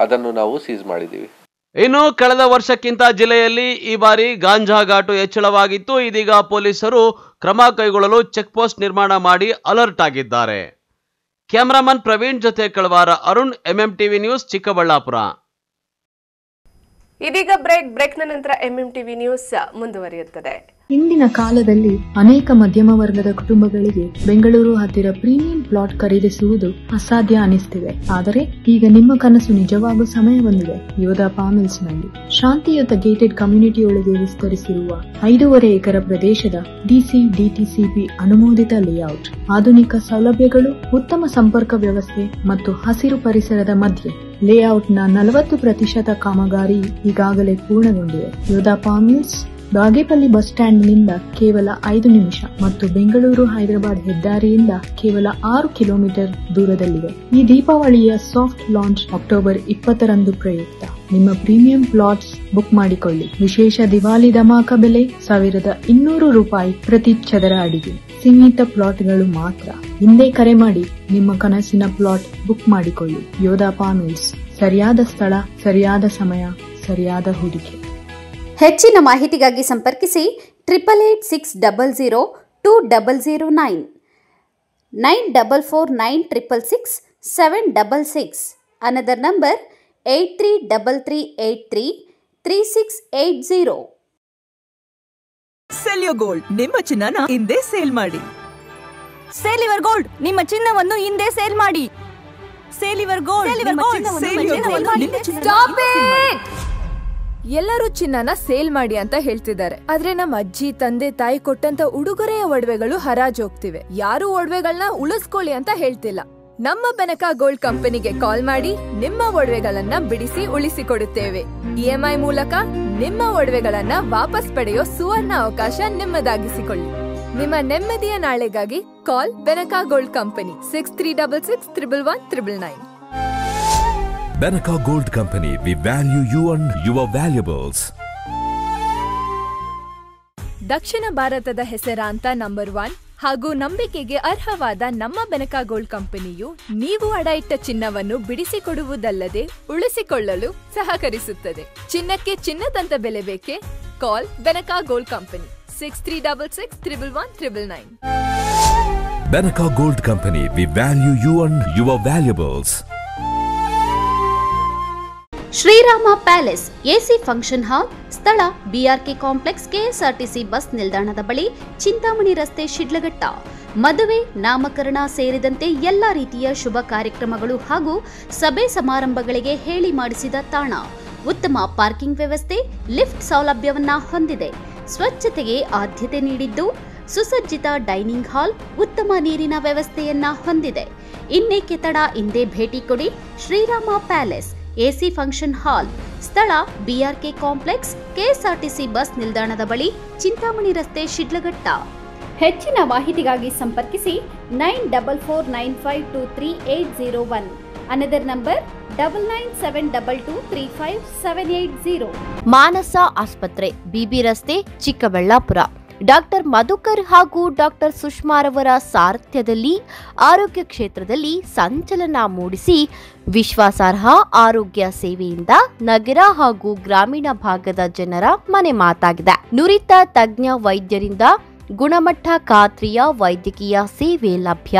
ಅದನ್ನು ನಾವು ಸೀಸ್ ಮಾಡಿದ್ದೀವಿ. ಇನ್ನು ಕಳೆದ ವರ್ಷಕ್ಕಿಂತ ಜಿಲ್ಲೆಯಲ್ಲಿ ಈ ಬಾರಿ ಗಾಂಜಾ ಘಾಟು ಹೆಚ್ಚಳವಾಗಿತ್ತು. ಇದೀಗ ಪೊಲೀಸರು ಕ್ರಮ ಕೈಗೊಳ್ಳಲು ಚೆಕ್ ಪೋಸ್ಟ್ ನಿರ್ಮಾಣ ಮಾಡಿ ಅಲರ್ಟ್ ಆಗಿದ್ದಾರೆ. ಕ್ಯಾಮರಾಮನ್ ಪ್ರವೀಣ್ ಜೊತೆ ಕಳವಾರ ಅರುಣ್, MMTV ನ್ಯೂಸ್, ಚಿಕ್ಕಬಳ್ಳಾಪುರ. ಇದೀಗ ಬ್ರೇಕ್ನ ನಂತರ MMTV ನ್ಯೂಸ್ ಮುಂದುವರಿಯುತ್ತದೆ. ಇಂದಿನ ಕಾಲದಲ್ಲಿ ಅನೇಕ ಮಧ್ಯಮ ವರ್ಗದ ಕುಟುಂಬಗಳಿಗೆ ಬೆಂಗಳೂರು ಹತ್ತಿರ ಪ್ರೀಮಿಯಂ ಪ್ಲಾಟ್ ಖರೀದಿಸುವುದು ಅಸಾಧ್ಯ ಅನಿಸ್ತಿದೆ. ಆದರೆ ಈಗ ನಿಮ್ಮ ಕನಸು ನಿಜವಾಗುವ ಸಮಯ ಬಂದಿದೆ. ಯೋಧಾ ಫಾರ್ಮ್ ಹಿಲ್ಸ್ ನಲ್ಲಿ ಶಾಂತಿಯುತ ಗೇಟೆಡ್ ಕಮ್ಯುನಿಟಿಯೊಳಗೆ ವಿಸ್ತರಿಸಿರುವ 5.5 ಎಕರೆ ಪ್ರದೇಶದ DCDTCP ಅನುಮೋದಿತ ಲೇಔಟ್, ಆಧುನಿಕ ಸೌಲಭ್ಯಗಳು, ಉತ್ತಮ ಸಂಪರ್ಕ ವ್ಯವಸ್ಥೆ ಮತ್ತು ಹಸಿರು ಪರಿಸರದ ಮಧ್ಯೆ ಲೇಔಟ್ನ 40% ಕಾಮಗಾರಿ ಈಗಾಗಲೇ ಪೂರ್ಣಗೊಂಡಿದೆ. Yodha farm hills Bagepalli bus ಸ್ಟ್ಯಾಂಡ್ನಿಂದ ಕೇವಲ 5 ನಿಮಿಷ ಮತ್ತು ಬೆಂಗಳೂರು ಹೈದರಾಬಾದ್ ಹೆದ್ದಾರಿಯಿಂದ ಕೇವಲ 6 ಕಿಲೋಮೀಟರ್ ದೂರದಲ್ಲಿದೆ. ಈ ದೀಪಾವಳಿಯ ಸಾಫ್ಟ್ ಲಾಂಚ್ ಅಕ್ಟೋಬರ್ 20ರಂದು ಪ್ರಯುಕ್ತ ನಿಮ್ಮ ಪ್ರೀಮಿಯಂ ಪ್ಲಾಟ್ಸ್ ಬುಕ್ ಮಾಡಿಕೊಳ್ಳಿ. ವಿಶೇಷ ದಿವಾಲಿ ಧಮಾಕ ಬೆಲೆ ₹1,200 ಪ್ರತಿ ಚದರ ಅಡಿಗೆ. ಸೀಮಿತ ಪ್ಲಾಟ್ಗಳು ಮಾತ್ರ. ಹಿಂದೆ ಕರೆ ಮಾಡಿ ನಿಮ್ಮ ಕನಸಿನ ಪ್ಲಾಟ್ ಬುಕ್ ಮಾಡಿಕೊಳ್ಳಿ. ಯೋಧಾ ಪಾಮಿಲ್ಸ್, ಸರಿಯಾದ ಸ್ಥಳ, ಸರಿಯಾದ ಸಮಯ, ಸರಿಯಾದ ಹೂಡಿಕೆ. ಹೆಚ್ಚಿನ ಮಾಹಿತಿಗಾಗಿ ಸಂಪರ್ಕಿಸಿ 8886002009 9449666766. Another number 8333833680. ಸೆಲ್ಯೋ ಗೋಲ್ಡ್, ನಿಮ್ಮ ಚಿನ್ನನ ಹಿಂದೆ ಸೇಲ್ ಮಾಡಿ. ಸೇಲಿವರ್ ಗೋಲ್ಡ್, ನಿಮ್ಮ ಚಿನ್ನವನ್ನು ಹಿಂದೆ ಸೇಲ್ ಮಾಡಿ. ಸೇಲಿವರ್ ಗೋಲ್ಡ್, ಎಲ್ಲರೂ ಚಿನ್ನನ ಸೇಲ್ ಮಾಡಿ ಅಂತ ಹೇಳ್ತಿದ್ದಾರೆ. ಆದ್ರೆ ನಮ್ಮ ಅಜ್ಜಿ ತಂದೆ ತಾಯಿ ಕೊಟ್ಟಂತ ಉಡುಗೊರೆಯ ಒಡವೆಗಳು ಹರಾಜು ಹೋಗ್ತಿವೆ. ಯಾರು ಒಡವೆಗಳನ್ನ ಉಳಿಸ್ಕೊಳ್ಳಿ ಅಂತ ಹೇಳ್ತಿಲ್ಲ. ನಮ್ಮ ಬೆನಕಾ ಗೋಲ್ಡ್ ಕಂಪನಿಗೆ ಕಾಲ್ ಮಾಡಿ ನಿಮ್ಮ ಒಡವೆಗಳನ್ನ ಬಿಡಿಸಿ ಉಳಿಸಿಕೊಡುತ್ತೇವೆ. EMI ಮೂಲಕ ನಿಮ್ಮ ಒಡವೆಗಳನ್ನ ವಾಪಸ್ ಪಡೆಯೋ ಸುವರ್ಣ ಅವಕಾಶ ನಿಮ್ಮದಾಗಿಸಿಕೊಳ್ಳಿ. ನಿಮ್ಮ ನೆಮ್ಮದಿಯ ನಾಳೆಗಾಗಿ call Benaka gold company 6366111199. Benaka Gold Company, we value you and your valuables. ದಕ್ಷಿಣ ಭಾರತದ ಹೆಸರಾಂತ ನಂಬರ್ 1 ಹಾಗೂ ನಂಬಿಕೆಗೆ ಅರ್ಹವಾದ ನಮ್ಮ ಬೆನಕಾ ಗೋಲ್ಡ್ ಕಂಪನಿಯು ನೀವು ಅಡ ಇಟ್ಟ ಚಿನ್ನವನ್ನು ಬಿಡಿಸಿಕೊಡುವುದಲ್ಲದೆ ಉಳಿಸಿಕೊಳ್ಳಲು ಸಹಕರಿಸುತ್ತದೆ. ಚಿನ್ನಕ್ಕೆ ಚಿನ್ನದಂತ ಬೆಲೆ ಬೇಕೆ? Call Benaka gold company 6366111199. Benaka Gold Company, we value you and your valuables. Sriram palace AC function hall, ಸ್ಥಳ BRK ಕಾಂಪ್ಲೆಕ್ಸ್, KSRTC ಬಸ್ ನಿಲ್ದಾಣದ ಬಳಿ, ಚಿಂತಾಮಣಿ ರಸ್ತೆ, ಶಿಡ್ಲಘಟ್ಟ. ಮದುವೆ, ನಾಮಕರಣ ಸೇರಿದಂತೆ ಎಲ್ಲಾ ರೀತಿಯ ಶುಭ ಕಾರ್ಯಕ್ರಮಗಳು ಹಾಗೂ ಸಭೆ ಸಮಾರಂಭಗಳಿಗೆ ಹೇಳಿ ಮಾಡಿಸಿದ ತಾಣ. ಉತ್ತಮ ಪಾರ್ಕಿಂಗ್ ವ್ಯವಸ್ಥೆ, ಲಿಫ್ಟ್ ಸೌಲಭ್ಯವನ್ನ ಹೊಂದಿದೆ. ಸ್ವಚ್ಛತೆಗೆ ಆದ್ಯತೆ ನೀಡಿದ್ದು, ಸುಸಜ್ಜಿತ ಡೈನಿಂಗ್ ಹಾಲ್, ಉತ್ತಮ ನೀರಿನ ವ್ಯವಸ್ಥೆಯನ್ನ ಹೊಂದಿದೆ. ಇನ್ನೇಕೆ ತಡ, ಇಂದೇ ಭೇಟಿ ಕೊಡಿ. Sriram palace AC function hall, ಸ್ಥಳ BRK ಕಾಂಪ್ಲೆಕ್ಸ್, KSRTC ಬಸ್ ನಿಲ್ದಾಣದ ಬಳಿ, ಚಿಂತಾಮಣಿ ರಸ್ತೆ, ಶಿಡ್ಲಘಟ್ಟ. ಹೆಚ್ಚಿನ ಮಾಹಿತಿಗಾಗಿ ಸಂಪರ್ಕಿಸಿ 9449523801. Another number 9972235780. ಮಾನಸ ಆಸ್ಪತ್ರೆ, BB ರಸ್ತೆ, ಚಿಕ್ಕಬಳ್ಳಾಪುರ. ಡಾಕ್ಟರ್ ಮಧುಕರ್ ಹಾಗೂ ಡಾಕ್ಟರ್ ಸುಷ್ಮಾರವರ ಸಾರಥ್ಯದಲ್ಲಿ ಆರೋಗ್ಯ ಕ್ಷೇತ್ರದಲ್ಲಿ ಸಂಚಲನ ಮೂಡಿಸಿ ವಿಶ್ವಾಸಾರ್ಹ ಆರೋಗ್ಯ ಸೇವೆಯಿಂದ ನಗರ ಹಾಗೂ ಗ್ರಾಮೀಣ ಭಾಗದ ಜನರ ಮನೆ ಮಾತಾಗಿದೆ. ನುರಿತ ತಜ್ಞ ವೈದ್ಯರಿಂದ ಗುಣಮಟ್ಟ ಖಾತ್ರಿಯ ವೈದ್ಯಕೀಯ ಸೇವೆ ಲಭ್ಯ.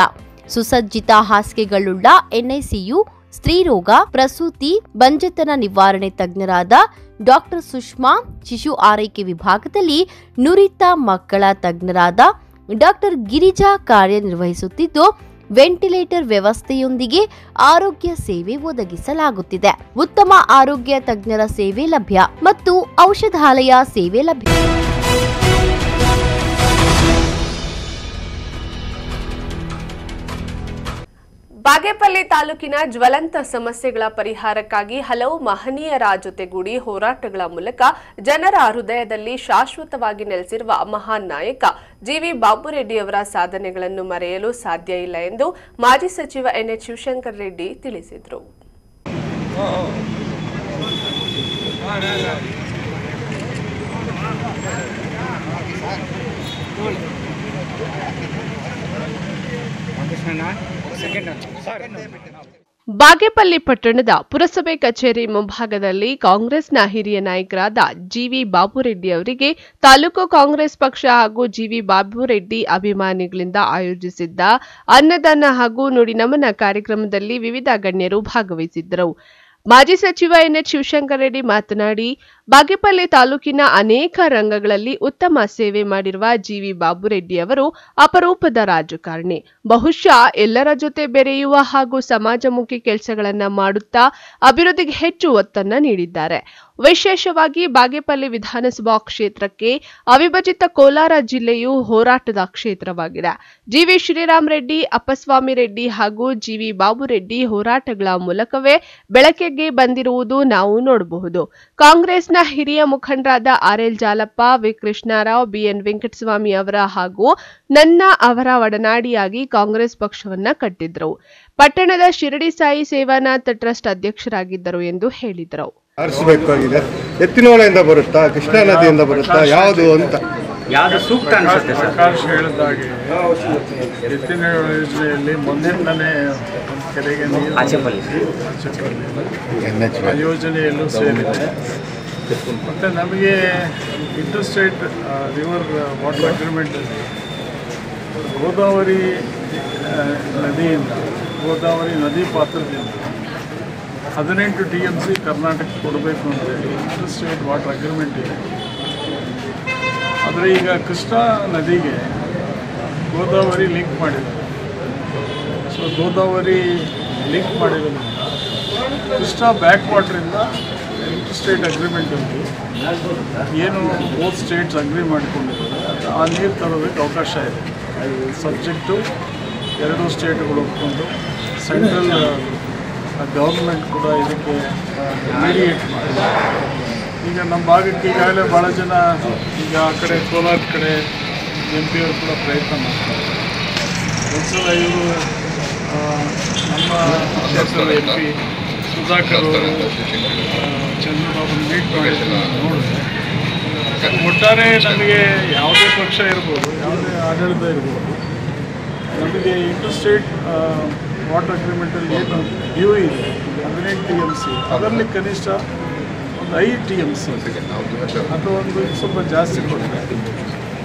ಸುಸಜ್ಜಿತ ಹಾಸಿಗೆಗಳುಳ್ಳ NICU, ಸ್ತ್ರೀರೋಗ, ಪ್ರಸೂತಿ, ಬಂಜೆತನ ನಿವಾರಣೆ ತಜ್ಞರಾದ ಡಾಕ್ಟರ್ ಸುಷ್ಮಾ, ಶಿಶು ಆರೈಕೆ ವಿಭಾಗದಲ್ಲಿ ನುರಿತ ಮಕ್ಕಳ ತಜ್ಞರಾದ ಡಾಕ್ಟರ್ ಗಿರಿಜಾ ಕಾರ್ಯನಿರ್ವಹಿಸುತ್ತಿದ್ದು, ವೆಂಟಿಲೇಟರ್ ವ್ಯವಸ್ಥೆಯೊಂದಿಗೆ ಆರೋಗ್ಯ ಸೇವೆ ಒದಗಿಸಲಾಗುತ್ತಿದೆ. ಉತ್ತಮ ಆರೋಗ್ಯ ತಜ್ಞರ ಸೇವೆ ಲಭ್ಯ ಮತ್ತು ಔಷಧಾಲಯ ಸೇವೆ ಲಭ್ಯ. ಬಾಗೇಪಲ್ಲಿ ತಾಲೂಕಿನ ಜ್ವಲಂತ ಸಮಸ್ಯೆಗಳ ಪರಿಹಾರಕ್ಕಾಗಿ ಹಲವು ಮಹನೀಯರ ಜೊತೆಗೂಡಿ ಹೋರಾಟಗಳ ಮೂಲಕ ಜನರ ಹೃದಯದಲ್ಲಿ ಶಾಶ್ವತವಾಗಿ ನೆಲೆಸಿರುವ ಮಹಾನ್ ನಾಯಕ GV ಬಾಬುರೆಡ್ಡಿಯವರ ಸಾಧನೆಗಳನ್ನು ಮರೆಯಲು ಸಾಧ್ಯ ಇಲ್ಲ ಎಂದು ಮಾಜಿ ಸಚಿವ NH ಶಿವಶಂಕರ್ ರೆಡ್ಡಿ ತಿಳಿಸಿದರು. ಬಾಗೇಪಲ್ಲಿ ಪಟ್ಟಣದ ಪುರಸಭೆ ಕಚೇರಿ ಮುಂಭಾಗದಲ್ಲಿ ಕಾಂಗ್ರೆಸ್ನ ಹಿರಿಯ ನಾಯಕರಾದ GV ಬಾಬುರೆಡ್ಡಿ ಅವರಿಗೆ ತಾಲೂಕು ಕಾಂಗ್ರೆಸ್ ಪಕ್ಷ ಹಾಗೂ GV ಬಾಬುರೆಡ್ಡಿ ಅಭಿಮಾನಿಗಳಿಂದ ಆಯೋಜಿಸಿದ್ದ ಅನ್ನದಾನ ಹಾಗೂ ನುಡಿನಮನ ಕಾರ್ಯಕ್ರಮದಲ್ಲಿ ವಿವಿಧ ಗಣ್ಯರು ಭಾಗವಹಿಸಿದ್ದರು. ಮಾಜಿ ಸಚಿವ NH ಶಿವಶಂಕರ್ ರೆಡ್ಡಿ ಮಾತನಾಡಿ, ಬಾಗೇಪಲ್ಲಿ ತಾಲೂಕಿನ ಅನೇಕ ರಂಗಗಳಲ್ಲಿ ಉತ್ತಮ ಸೇವೆ ಮಾಡಿರುವ GV ಬಾಬುರೆಡ್ಡಿ ಅವರು ಅಪರೂಪದ ರಾಜಕಾರಣಿ. ಬಹುಶಃ ಎಲ್ಲರ ಜೊತೆ ಬೆರೆಯುವ ಹಾಗೂ ಸಮಾಜಮುಖಿ ಕೆಲಸಗಳನ್ನ ಮಾಡುತ್ತಾ ಅಭಿವೃದ್ಧಿಗೆ ಹೆಚ್ಚು ಒತ್ತನ್ನು ನೀಡಿದ್ದಾರೆ. ವಿಶೇಷವಾಗಿ ಬಾಗೇಪಲ್ಲಿ ವಿಧಾನಸಭಾ ಕ್ಷೇತ್ರಕ್ಕೆ ಅವಿಭಜಿತ ಕೋಲಾರ ಜಿಲ್ಲೆಯು ಹೋರಾಟದ ಕ್ಷೇತ್ರವಾಗಿದೆ. GV ಶ್ರೀರಾಮ್ ರೆಡ್ಡಿ, ಅಪ್ಪಸ್ವಾಮಿ ರೆಡ್ಡಿ ಹಾಗೂ GV ಬಾಬುರೆಡ್ಡಿ ಹೋರಾಟಗಳ ಮೂಲಕವೇ ಬೆಳಕಿಗೆ ಬಂದಿರುವುದು ನಾವು ನೋಡಬಹುದು. ಕಾಂಗ್ರೆಸ್ನ ಹಿರಿಯ ಮುಖಂಡರಾದ RL Jalappa, V Krishnarao, BN Venkataswamy ಅವರ ಹಾಗೂ ಅವರ ಒಡನಾಡಿಯಾಗಿ ಕಾಂಗ್ರೆಸ್ ಪಕ್ಷವನ್ನ ಕಟ್ಟಿದ್ರು. ಪಟ್ಟಣದ ಶಿರಡಿ ಸಾಯಿ ಸೇವಾನಾಥ್ ಟ್ರಸ್ಟ್ ಅಧ್ಯಕ್ಷರಾಗಿದ್ದರು ಎಂದು ಹೇಳಿದರು. ಆರಿಸಬೇಕಾಗಿದೆ. ಎತ್ತಿನಹೊಳೆಯಿಂದ ಬರುತ್ತಾ, ಕೃಷ್ಣಾ ನದಿಯಿಂದ ಬರುತ್ತಾ, ಯಾವುದು ಅಂತ ಯಾವುದು ಸೂಕ್ತ ಅನಿಸುತ್ತೆ ಸರ್? ಪ್ರಕಾಶ್ ಹೇಳಿದಾಗೆ ಎತ್ತಿನ ಯೋಜನೆಯಲ್ಲಿ ಮೊದಲಿಂದಲೇ ಒಂದು ಕೆರೆಗೆ ನೀರು ಆ ಯೋಜನೆಯಲ್ಲೂ ಸೇರಿದೆ. ಮತ್ತು ನಮಗೆ ಇಂಟರ್ಸ್ಟೇಟ್ ರಿವರ್ ವಾಟರ್ ಅಗ್ರಿಮೆಂಟಲ್ಲಿ ಗೋದಾವರಿ ನದಿಯಿಂದ ಗೋದಾವರಿ ನದಿ ಪಾತ್ರದಿಂದ 18 TMC ಕರ್ನಾಟಕ ಕೊಡಬೇಕು ಅಂತೇಳಿ ಇಂಟರ್ಸ್ಟೇಟ್ ವಾಟರ್ ಅಗ್ರಿಮೆಂಟ್ ಇದೆ. ಆದರೆ ಈಗ ಕೃಷ್ಣಾ ನದಿಗೆ ಗೋದಾವರಿ ಲಿಂಕ್ ಮಾಡಿದ್ದಾರೆ. ಸೊ ಗೋದಾವರಿ ಲಿಂಕ್ ಮಾಡಿರೋದ್ರಿಂದ ಕೃಷ್ಣಾ ಬ್ಯಾಕ್ ವಾಟ್ರಿಂದ ಇಂಟರ್ಸ್ಟೇಟ್ ಅಗ್ರಿಮೆಂಟಲ್ಲಿ ಏನು ಬೋತ್ ಸ್ಟೇಟ್ಸ್ ಅಗ್ರಿ ಮಾಡಿಕೊಂಡಿದ್ದಾರೆ ಆ ನೀರು ತರೋದಕ್ಕೆ ಅವಕಾಶ ಇದೆ. ಸಬ್ಜೆಕ್ಟು ಎರಡೂ ಸ್ಟೇಟ್ಗಳು ಒಪ್ಕೊಂಡು ಸೆಂಟ್ರಲ್ ಗೌರ್ಮೆಂಟ್ ಕೂಡ ಇದಕ್ಕೆ ಮೀಡಿಯೇಟ್ ಮಾಡಿದೆ. ಈಗ ನಮ್ಮ ಭಾಗಕ್ಕೆ ಈಗಾಗಲೇ ಭಾಳ ಜನ ಈಗ ಆ ಕಡೆ ಕೋಲಾರ ಕಡೆ MP ಅವರು ಕೂಡ ಪ್ರಯತ್ನ ಮಾಡ್ತಾರೆ. ಒಂದ್ಸಲ ಇವರು ನಮ್ಮ ಕ್ಷೇತ್ರದ MP ಸುಧಾಕರ್ ಅವರು ಚಂದ್ರಬಾಬು ಮೀಟ್ ಮಾಡಿದ್ರು ನೋಡಿದೆ. ಒಟ್ಟಾರೆ ನಮಗೆ ಯಾವುದೇ ಪಕ್ಷ ಇರ್ಬೋದು, ಯಾವುದೇ ಆಡಳಿತ ಇರ್ಬೋದು, ನಮಗೆ ಇಂಟರ್ಸ್ಟೇಟ್ ವಾಟರ್ ಅಗ್ರಿಮೆಂಟಲ್ಲಿ ಏನು ಡ್ಯೂ ಇದೆ 18 TMC, ಅದರಲ್ಲಿ ಕನಿಷ್ಠ ಒಂದು 5 TMC ಅಥವಾ ಒಂದು ಸ್ವಲ್ಪ ಜಾಸ್ತಿ ಕೊಟ್ಟರೆ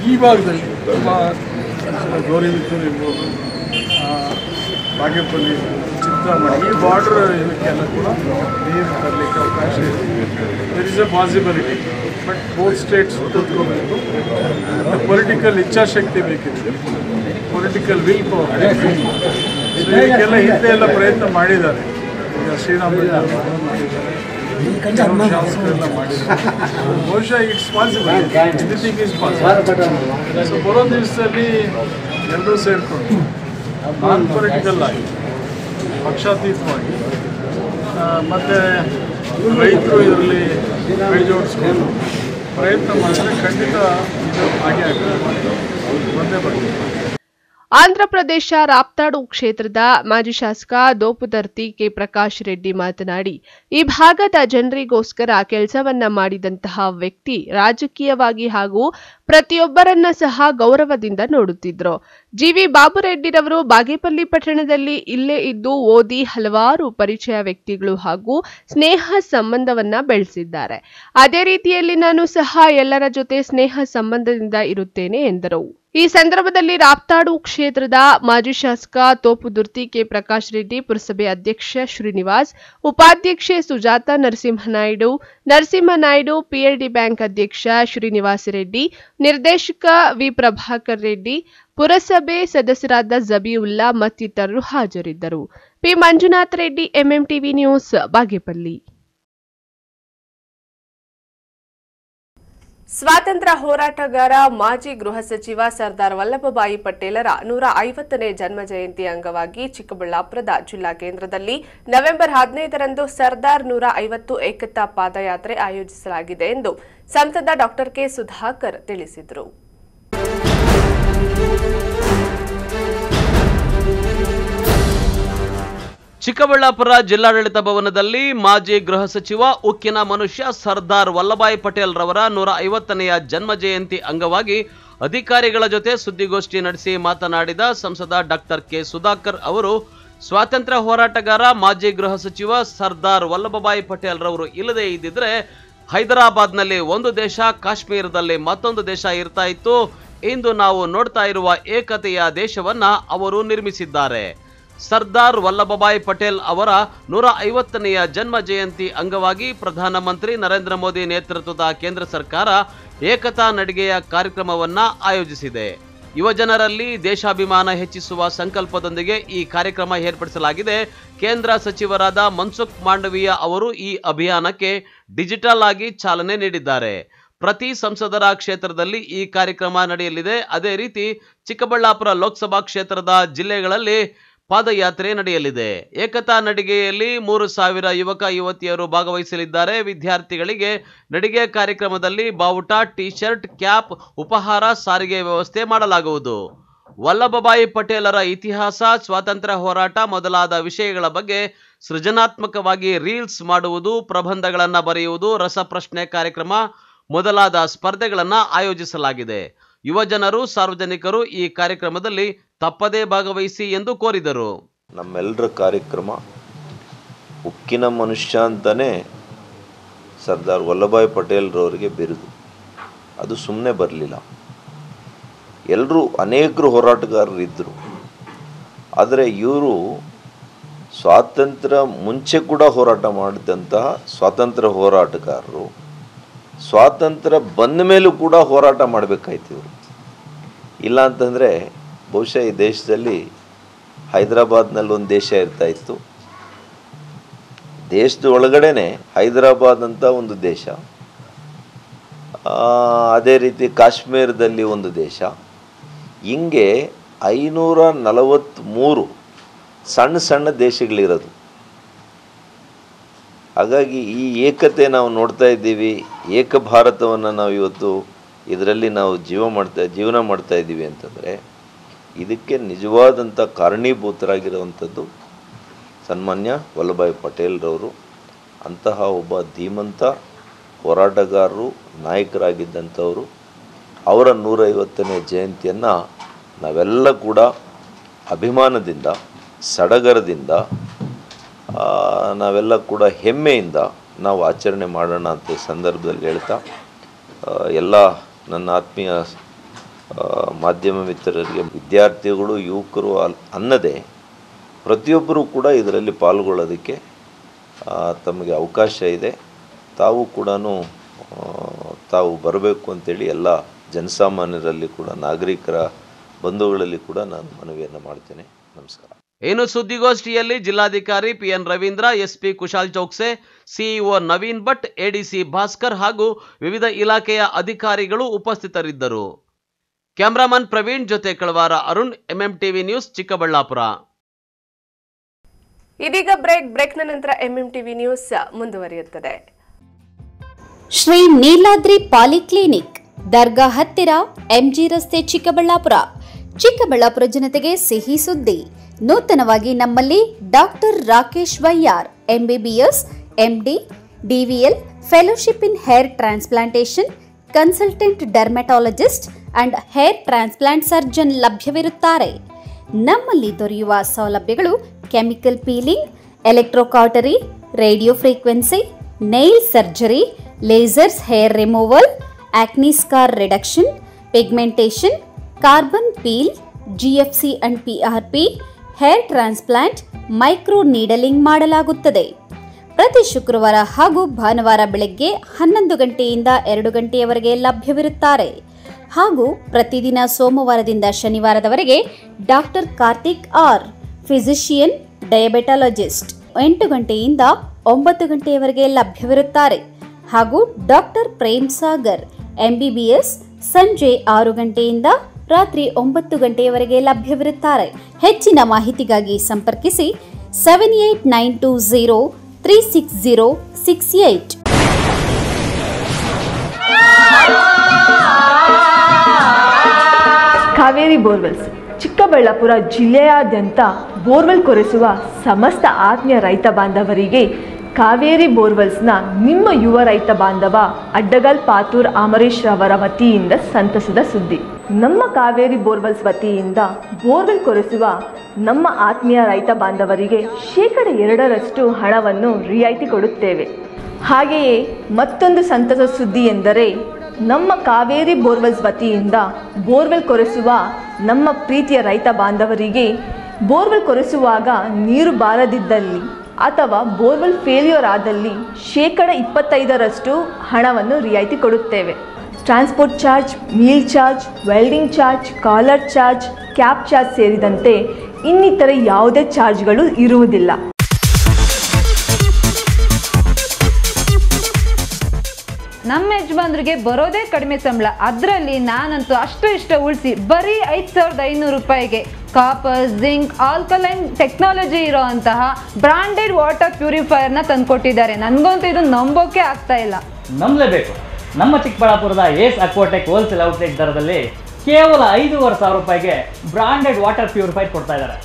ಈ ಭಾಗದಲ್ಲಿ ತುಂಬ ಗೌರಿಬಿದನೂರು ಇರ್ಬೋದು, ಬಾಗೇಪಲ್ಲಿ, ಚಿಂತಾಮಣಿ ಈ ಬಾರ್ಡರ್ ಇದಕ್ಕೆಲ್ಲ ಕೂಡ ನೀರು ತರಲಿಕ್ಕೆ ಅವಕಾಶ ಇದೆ. There is a possibility. But both states ಕೂತ್ಕೋಬೇಕು. ಪೊಲಿಟಿಕಲ್ ಇಚ್ಛಾಶಕ್ತಿ ಬೇಕಿದೆ, ಪೊಲಿಟಿಕಲ್ ವಿಲ್ ಪವರ್. ಇದಕ್ಕೆಲ್ಲ ಹಿಂದೆ ಎಲ್ಲ ಪ್ರಯತ್ನ ಮಾಡಿದ್ದಾರೆ. ಈಗ ಶ್ರೀರಾಮ್ ಮಾಡಿದ್ದಾರೆ, ಶಾಸಕರೆಲ್ಲ ಮಾಡಿದ್ದಾರೆ. ಬಹುಶಃ it's possible, anything is possible. So ಬರೋ ದಿವಸದಲ್ಲಿ ಎಲ್ಲರೂ ಸೇರಿಕೊಂಡು ನಾನ್ ಪೊಲಿಟಿಕಲ್ ಆಗಿ ಪಕ್ಷಾತೀತವಾಗಿ ಮತ್ತು ರೈತರು ಇದರಲ್ಲಿ ಕೈ ಜೋಡಿಸ್ಕೊಂಡು ಪ್ರಯತ್ನ ಮಾಡಿದ್ರೆ ಖಂಡಿತ ಇದು ಹಾಗೆ ಆಗಬೇಕು. ಒಂದೇ ಬಗ್ಗೆ ಆಂಧ್ರಪ್ರದೇಶ ರಾಪ್ತಾಡು ಕ್ಷೇತ್ರದ ಮಾಜಿ ಶಾಸಕ ದೋಪುದರ್ತಿ ಕೆ ಪ್ರಕಾಶ್ ರೆಡ್ಡಿ ಮಾತನಾಡಿ, ಈ ಭಾಗದ ಜನರಿಗೋಸ್ಕರ ಕೆಲಸವನ್ನ ಮಾಡಿದಂತಹ ವ್ಯಕ್ತಿ ರಾಜಕೀಯವಾಗಿ ಹಾಗೂ ಪ್ರತಿಯೊಬ್ಬರನ್ನ ಸಹ ಗೌರವದಿಂದ ನೋಡುತ್ತಿದ್ರು. GV ಬಾಬುರೆಡ್ಡಿರವರು ಬಾಗೇಪಲ್ಲಿ ಪಟ್ಟಣದಲ್ಲಿ ಇಲ್ಲೇ ಇದ್ದು ಓದಿ ಹಲವಾರು ಪರಿಚಯ ವ್ಯಕ್ತಿಗಳು ಹಾಗೂ ಸ್ನೇಹ ಸಂಬಂಧವನ್ನ ಬೆಳೆಸಿದ್ದಾರೆ. ಅದೇ ರೀತಿಯಲ್ಲಿ ನಾನು ಸಹ ಎಲ್ಲರ ಜೊತೆ ಸ್ನೇಹ ಸಂಬಂಧದಿಂದ ಇರುತ್ತೇನೆ ಎಂದರು. ಈ ಸಂದರ್ಭದಲ್ಲಿ ರಾಪ್ತಾಡು ಕ್ಷೇತ್ರದ ಮಾಜಿ ಶಾಸಕ ತೋಪುದುರ್ತಿ ಕೆ ಪ್ರಕಾಶ್ ರೆಡ್ಡಿ, ಪುರಸಭೆ ಅಧ್ಯಕ್ಷ ಶ್ರೀನಿವಾಸ್, ಉಪಾಧ್ಯಕ್ಷೆ ಸುಜಾತ ನರಸಿಂಹನಾಯ್ಡು, PLD ಬ್ಯಾಂಕ್ ಅಧ್ಯಕ್ಷ ಶ್ರೀನಿವಾಸ ರೆಡ್ಡಿ, ನಿರ್ದೇಶಕ ವಿ ಪ್ರಭಾಕರ್ ರೆಡ್ಡಿ, ಪುರಸಭೆ ಸದಸ್ಯರಾದ ಜಬೀವುಲ್ಲಾ ಮತ್ತಿತರರು ಹಾಜರಿದ್ದರು. P Manjunath Reddy, MMTV news, Bagepalli. ಸ್ವಾತಂತ್ರ್ಯ ಹೋರಾಟಗಾರ ಮಾಜಿ ಗೃಹ ಸಚಿವ ಸರ್ದಾರ್ ವಲ್ಲಭಭಾಯಿ ಪಟೇಲರ 150ನೇ ಜನ್ಮ ಜಯಂತಿ ಅಂಗವಾಗಿ ಚಿಕ್ಕಬಳ್ಳಾಪುರದ ಜಿಲ್ಲಾ ಕೇಂದ್ರದಲ್ಲಿ ನವೆಂಬರ್ 15ರಂದು ಸರ್ದಾರ್ 150 ಏಕತಾ ಪಾದಯಾತ್ರೆ ಆಯೋಜಿಸಲಾಗಿದೆ ಎಂದು ಸಂಸದ ಡಾ ಕೆ ಸುಧಾಕರ್ ತಿಳಿಸಿದರು. ಚಿಕ್ಕಬಳ್ಳಾಪುರ ಜಿಲ್ಲಾಡಳಿತ ಭವನದಲ್ಲಿ ಮಾಜಿ ಗೃಹ ಸಚಿವ ಉಕ್ಕಿನ ಮನುಷ್ಯ ಸರ್ದಾರ್ ವಲ್ಲಭಾಯಿ ಪಟೇಲ್ ರವರ 150ನೆಯ ಜನ್ಮ ಜಯಂತಿ ಅಂಗವಾಗಿ ಅಧಿಕಾರಿಗಳ ಜೊತೆ ಸುದ್ದಿಗೋಷ್ಠಿ ನಡೆಸಿ ಮಾತನಾಡಿದ ಸಂಸದ ಡಾ ಕೆ ಸುಧಾಕರ್ ಅವರು, ಸ್ವಾತಂತ್ರ್ಯ ಹೋರಾಟಗಾರ ಮಾಜಿ ಗೃಹ ಸಚಿವ ಸರ್ದಾರ್ ವಲ್ಲಭಭಾಯಿ ಪಟೇಲ್ ರವರು ಇಲ್ಲದೆ ಇದ್ದಿದ್ರೆ ಹೈದರಾಬಾದ್ನಲ್ಲಿ ಒಂದು ದೇಶ, ಕಾಶ್ಮೀರದಲ್ಲಿ ಮತ್ತೊಂದು ದೇಶ ಇರ್ತಾ ಇತ್ತು. ಇಂದು ನಾವು ನೋಡ್ತಾ ಇರುವ ಏಕತೆಯ ದೇಶವನ್ನ ಅವರು ನಿರ್ಮಿಸಿದ್ದಾರೆ. ಸರ್ದಾರ್ ವಲ್ಲಭಭಾಯಿ ಪಟೇಲ್ ಅವರ 150ನೆಯ ಜನ್ಮ ಜಯಂತಿ ಅಂಗವಾಗಿ ಪ್ರಧಾನಮಂತ್ರಿ ನರೇಂದ್ರ ಮೋದಿ ನೇತೃತ್ವದ ಕೇಂದ್ರ ಸರ್ಕಾರ ಏಕತಾ ನಡಿಗೆಯ ಕಾರ್ಯಕ್ರಮವನ್ನ ಆಯೋಜಿಸಿದೆ. ಯುವಜನರಲ್ಲಿ ದೇಶಾಭಿಮಾನ ಹೆಚ್ಚಿಸುವ ಸಂಕಲ್ಪದೊಂದಿಗೆ ಈ ಕಾರ್ಯಕ್ರಮ ಏರ್ಪಡಿಸಲಾಗಿದೆ. ಕೇಂದ್ರ ಸಚಿವರಾದ ಮನ್ಸುಖ್ ಮಾಂಡವೀಯ ಅವರು ಈ ಅಭಿಯಾನಕ್ಕೆ ಡಿಜಿಟಲ್ ಆಗಿ ಚಾಲನೆ ನೀಡಿದ್ದಾರೆ. ಪ್ರತಿ ಸಂಸದರ ಕ್ಷೇತ್ರದಲ್ಲಿ ಈ ಕಾರ್ಯಕ್ರಮ ನಡೆಯಲಿದೆ. ಅದೇ ರೀತಿ ಚಿಕ್ಕಬಳ್ಳಾಪುರ ಲೋಕಸಭಾ ಕ್ಷೇತ್ರದ ಜಿಲ್ಲೆಗಳಲ್ಲಿ ಪಾದಯಾತ್ರೆ ನಡೆಯಲಿದೆ. ಏಕತಾ ನಡಿಗೆಯಲ್ಲಿ 3,000 ಯುವಕ ಯುವತಿಯರು ಭಾಗವಹಿಸಲಿದ್ದಾರೆ. ವಿದ್ಯಾರ್ಥಿಗಳಿಗೆ ನಡಿಗೆ ಕಾರ್ಯಕ್ರಮದಲ್ಲಿ ಬಾವುಟ, ಟಿ ಶರ್ಟ್, ಕ್ಯಾಪ್, ಉಪಹಾರ, ಸಾರಿಗೆ ವ್ಯವಸ್ಥೆ ಮಾಡಲಾಗುವುದು. ವಲ್ಲಭಭಾಯಿ ಪಟೇಲರ ಇತಿಹಾಸ, ಸ್ವಾತಂತ್ರ್ಯ ಹೋರಾಟ ಮೊದಲಾದ ವಿಷಯಗಳ ಬಗ್ಗೆ ಸೃಜನಾತ್ಮಕವಾಗಿ ರೀಲ್ಸ್ ಮಾಡುವುದು, ಪ್ರಬಂಧಗಳನ್ನು ಬರೆಯುವುದು, ರಸಪ್ರಶ್ನೆ ಕಾರ್ಯಕ್ರಮ ಮೊದಲಾದ ಸ್ಪರ್ಧೆಗಳನ್ನು ಆಯೋಜಿಸಲಾಗಿದೆ. ಯುವಜನರು ಸಾರ್ವಜನಿಕರು ಈ ಕಾರ್ಯಕ್ರಮದಲ್ಲಿ ತಪ್ಪದೇ ಭಾಗವಹಿಸಿ ಎಂದು ಕೋರಿದರು. ನಮ್ಮೆಲ್ಲರ ಕಾರ್ಯಕ್ರಮ ಉಕ್ಕಿನ ಮನುಷ್ಯ ಅಂತಲೇ ಸರ್ದಾರ್ ವಲ್ಲಭಾಯ್ ಪಟೇಲ್ರವರಿಗೆ ಬಿರುದು. ಅದು ಸುಮ್ಮನೆ ಬರಲಿಲ್ಲ. ಅನೇಕರು ಹೋರಾಟಗಾರರಿದ್ದರು. ಆದರೆ ಇವರು ಸ್ವಾತಂತ್ರ್ಯ ಮುಂಚೆ ಕೂಡ ಹೋರಾಟ ಮಾಡಿದಂತಹ ಸ್ವಾತಂತ್ರ್ಯ ಹೋರಾಟಗಾರರು. ಸ್ವಾತಂತ್ರ್ಯ ಬಂದ ಮೇಲೂ ಕೂಡ ಹೋರಾಟ ಮಾಡಬೇಕಾಯ್ತು ಇವರು. ಇಲ್ಲ ಅಂತಂದರೆ ಬಹುಶಃ ಈ ದೇಶದಲ್ಲಿ ಹೈದರಾಬಾದ್ನಲ್ಲಿ ಒಂದು ದೇಶ ಇರ್ತಾಯಿತ್ತು. ದೇಶದ ಒಳಗಡೆನೆ ಹೈದರಾಬಾದ್ ಅಂತ ಒಂದು ದೇಶ, ಅದೇ ರೀತಿ ಕಾಶ್ಮೀರದಲ್ಲಿ ಒಂದು ದೇಶ, ಹಿಂಗೆ 543 ಸಣ್ಣ ಸಣ್ಣ ದೇಶಗಳಿರೋದು. ಹಾಗಾಗಿ ಈ ಏಕತೆ ನಾವು ನೋಡ್ತಾ ಇದ್ದೀವಿ. ಏಕ ಭಾರತವನ್ನು ನಾವು ಇವತ್ತು ಇದರಲ್ಲಿ ನಾವು ಜೀವನ ಮಾಡ್ತಾ ಇದ್ದೀವಿ ಅಂತಂದರೆ ಇದಕ್ಕೆ ನಿಜವಾದಂಥ ಕಾರಣೀಭೂತರಾಗಿರುವಂಥದ್ದು ಸನ್ಮಾನ್ಯ ವಲ್ಲಭಾಯ್ ಪಟೇಲ್ರವರು. ಅಂತಹ ಒಬ್ಬ ಧೀಮಂತ ಹೋರಾಟಗಾರರು, ನಾಯಕರಾಗಿದ್ದಂಥವರು. ಅವರ 150ನೇ ಜಯಂತಿಯನ್ನು ನಾವೆಲ್ಲ ಕೂಡ ಅಭಿಮಾನದಿಂದ, ಸಡಗರದಿಂದ, ನಾವೆಲ್ಲ ಕೂಡ ಹೆಮ್ಮೆಯಿಂದ ನಾವು ಆಚರಣೆ ಮಾಡೋಣ ಅಂತ ಸಂದರ್ಭದಲ್ಲಿ ಹೇಳ್ತಾ, ಎಲ್ಲ ನನ್ನ ಆತ್ಮೀಯ ಮಾಧ್ಯಮ ಮಿತ್ರರಿಗೆ, ವಿದ್ಯಾರ್ಥಿಗಳು, ಯುವಕರು ಅನ್ನದೇ ಪ್ರತಿಯೊಬ್ಬರೂ ಕೂಡ ಇದರಲ್ಲಿ ಪಾಲ್ಗೊಳ್ಳೋದಕ್ಕೆ ತಮಗೆ ಅವಕಾಶ ಇದೆ. ತಾವು ಕೂಡ ತಾವು ಬರಬೇಕು ಅಂತೇಳಿ ಎಲ್ಲ ಜನಸಾಮಾನ್ಯರಲ್ಲಿ ಕೂಡ, ನಾಗರಿಕರ ಬಂಧುಗಳಲ್ಲಿ ಕೂಡ ನಾನು ಮನವಿಯನ್ನು ಮಾಡ್ತೇನೆ. ನಮಸ್ಕಾರ. ಇನ್ನು ಸುದ್ದಿಗೋಷ್ಠಿಯಲ್ಲಿ ಜಿಲ್ಲಾಧಿಕಾರಿ PN Ravindra, SP Kushal Chouksey, CEO Naveen Bhat, ADC Bhaskar ಹಾಗೂ ವಿವಿಧ ಇಲಾಖೆಯ ಅಧಿಕಾರಿಗಳು ಉಪಸ್ಥಿತರಿದ್ದರು. ಕ್ಯಾಮರಾಮನ್ ಪ್ರವೀಣ್ ಜೊತೆ ಕಳವಾರ ಅರುಣ್, MMTV ನ್ಯೂಸ್, ಚಿಕ್ಕಬಳ್ಳಾಪುರ. ಇದೀಗ ಬ್ರೇಕ್ನ ನಂತರ MMTV ನ್ಯೂಸ್ ಮುಂದುವರಿಯುತ್ತದೆ. ಶ್ರೀ ನೀಲಾದ್ರಿ ಪಾಲಿಕ್ಲಿನಿಕ್, ದರ್ಗಾ ಹತ್ತಿರ, MG ರಸ್ತೆ, ಚಿಕ್ಕಬಳ್ಳಾಪುರ. ಚಿಕ್ಕಬಳ್ಳಾಪುರ ಜನತೆಗೆ ಸಿಹಿ ಸುದ್ದಿ. ನೂತನವಾಗಿ ನಮ್ಮಲ್ಲಿ doctor Rakesh Vaiyar, MBBS, MD, DVL, fellowship in hair transplantation, consultant dermatologist and hair transplant surgeon ಲಭ್ಯವಿರುತ್ತಾರೆ. ನಮ್ಮಲ್ಲಿ ದೊರೆಯುವ ಸೌಲಭ್ಯಗಳು chemical peeling, electrocautery, radio frequency, nail surgery, lasers hair removal, acne scar reduction, pigmentation, carbon peel, GFC and PRP, hair transplant, micro needling ಮಾಡಲಾಗುತ್ತದೆ. ಪ್ರತಿ ಶುಕ್ರವಾರ ಹಾಗೂ ಭಾನುವಾರ ಬೆಳಗ್ಗೆ 11 ಗಂಟೆಯಿಂದ 2 ಗಂಟೆಯವರೆಗೆ ಲಭ್ಯವಿರುತ್ತಾರೆ. ಹಾಗೂ ಪ್ರತಿದಿನ ಸೋಮವಾರದಿಂದ ಶನಿವಾರದವರೆಗೆ ಡಾಕ್ಟರ್ ಕಾರ್ತಿಕ್ ಆರ್, ಫಿಸಿಷಿಯನ್, ಡಯಾಬೆಟಾಲಜಿಸ್ಟ್ 8 ಗಂಟೆಯಿಂದ 9 ಗಂಟೆಯವರೆಗೆ ಲಭ್ಯವಿರುತ್ತಾರೆ. ಹಾಗೂ ಡಾಕ್ಟರ್ ಪ್ರೇಮ್ ಸಾಗರ್, MBBS, ಸಂಜೆ 6 ಗಂಟೆಯಿಂದ ರಾತ್ರಿ 9 ಗಂಟೆಯವರೆಗೆ ಲಭ್ಯವಿರುತ್ತಾರೆ. ಹೆಚ್ಚಿನ ಮಾಹಿತಿಗಾಗಿ ಸಂಪರ್ಕಿಸಿ 7892036068. ಕಾವೇರಿ ಬೋರ್ವೆಲ್ಸ್ ಚಿಕ್ಕಬಳ್ಳಾಪುರ ಜಿಲ್ಲೆಯಾದ್ಯಂತ ಬೋರ್ವೆಲ್ ಕೊರೆಸುವ ಸಮಸ್ತ ಆತ್ಮೀಯ ರೈತ ಬಾಂಧವರಿಗೆ ಕಾವೇರಿ ಬೋರ್ವೆಲ್ಸ್ನ ನಿಮ್ಮ ಯುವ ರೈತ ಬಾಂಧವ ಅಡ್ಡಗಲ್ ಪಾತೂರ್ ಅಮರೀಶ್ ರವರ ವತಿಯಿಂದ ಸಂತಸದ ಸುದ್ದಿ. ನಮ್ಮ ಕಾವೇರಿ ಬೋರ್ವೆಲ್ಸ್ ವತಿಯಿಂದ ಬೋರ್ವೆಲ್ ಕೊರೆಸುವ ನಮ್ಮ ಆತ್ಮೀಯ ರೈತ ಬಾಂಧವರಿಗೆ 2% ಹಣವನ್ನು ರಿಯಾಯಿತಿ ಕೊಡುತ್ತೇವೆ. ಹಾಗೆಯೇ ಮತ್ತೊಂದು ಸಂತಸ ಸುದ್ದಿ ಎಂದರೆ ನಮ್ಮ ಕಾವೇರಿ ಬೋರ್ವೆಲ್ಸ್ ವತಿಯಿಂದ ಬೋರ್ವೆಲ್ ಕೊರೆಸುವ ನಮ್ಮ ಪ್ರೀತಿಯ ರೈತ ಬಾಂಧವರಿಗೆ ಬೋರ್ವೆಲ್ ಕೊರೆಸುವಾಗ ನೀರು ಬಾರದಿದ್ದಲ್ಲಿ ಅಥವಾ ಬೋರ್ವೆಲ್ ಫೇಲ್ಯೂರ್ ಆದಲ್ಲಿ 25% ಹಣವನ್ನು ರಿಯಾಯಿತಿ ಕೊಡುತ್ತೇವೆ. Transport charge, meal charge, welding charge, collar charge, cab charge ಸೇರಿದಂತೆ ಇನ್ನಿತರೆ ಯಾವುದೇ ಚಾರ್ಜ್ಗಳು ಇರುವುದಿಲ್ಲ. ನಮ್ಮ ಯಜಮಾನ್ರಿಗೆ ಬರೋದೇ ಕಡಿಮೆ ಸಂಬಳ, ಅದರಲ್ಲಿ ನಾನಂತೂ ಅಷ್ಟು ಇಷ್ಟ ಉಳಿಸಿ ಬರೀ 5500 ರೂಪಾಯಿಗೆ ಕಾಪರ್, ಜಿಂಕ್, ಆಲ್ಕಲೈನ್ ಟೆಕ್ನಾಲಜಿ ಇರೋ ಅಂತಹ ಬ್ರಾಂಡೆಡ್ ವಾಟರ್ ಪ್ಯೂರಿಫೈಯರ್ನ ತಂದುಕೊಟ್ಟಿದ್ದಾರೆ. ನನಗಂತೂ ಇದು ನಂಬೋಕೆ ಆಗ್ತಾ ಇಲ್ಲ. ನಂಬಲೇಬೇಕು. ನಮ್ಮ ಚಿಕ್ಕಬಳ್ಳಾಪುರದ ಏಸ್ ಅಕ್ವಾಟೆಕ್ ಹೋಲ್ಸೇಲ್ ಔಟ್ಲೆಟ್ ದರದಲ್ಲಿ ಕೇವಲ 5,500 ರೂಪಾಯಿಗೆ ಬ್ರಾಂಡೆಡ್ ವಾಟರ್ ಪ್ಯೂರಿಫೈರ್ ಕೊಡ್ತಾ ಇದ್ದಾರೆ.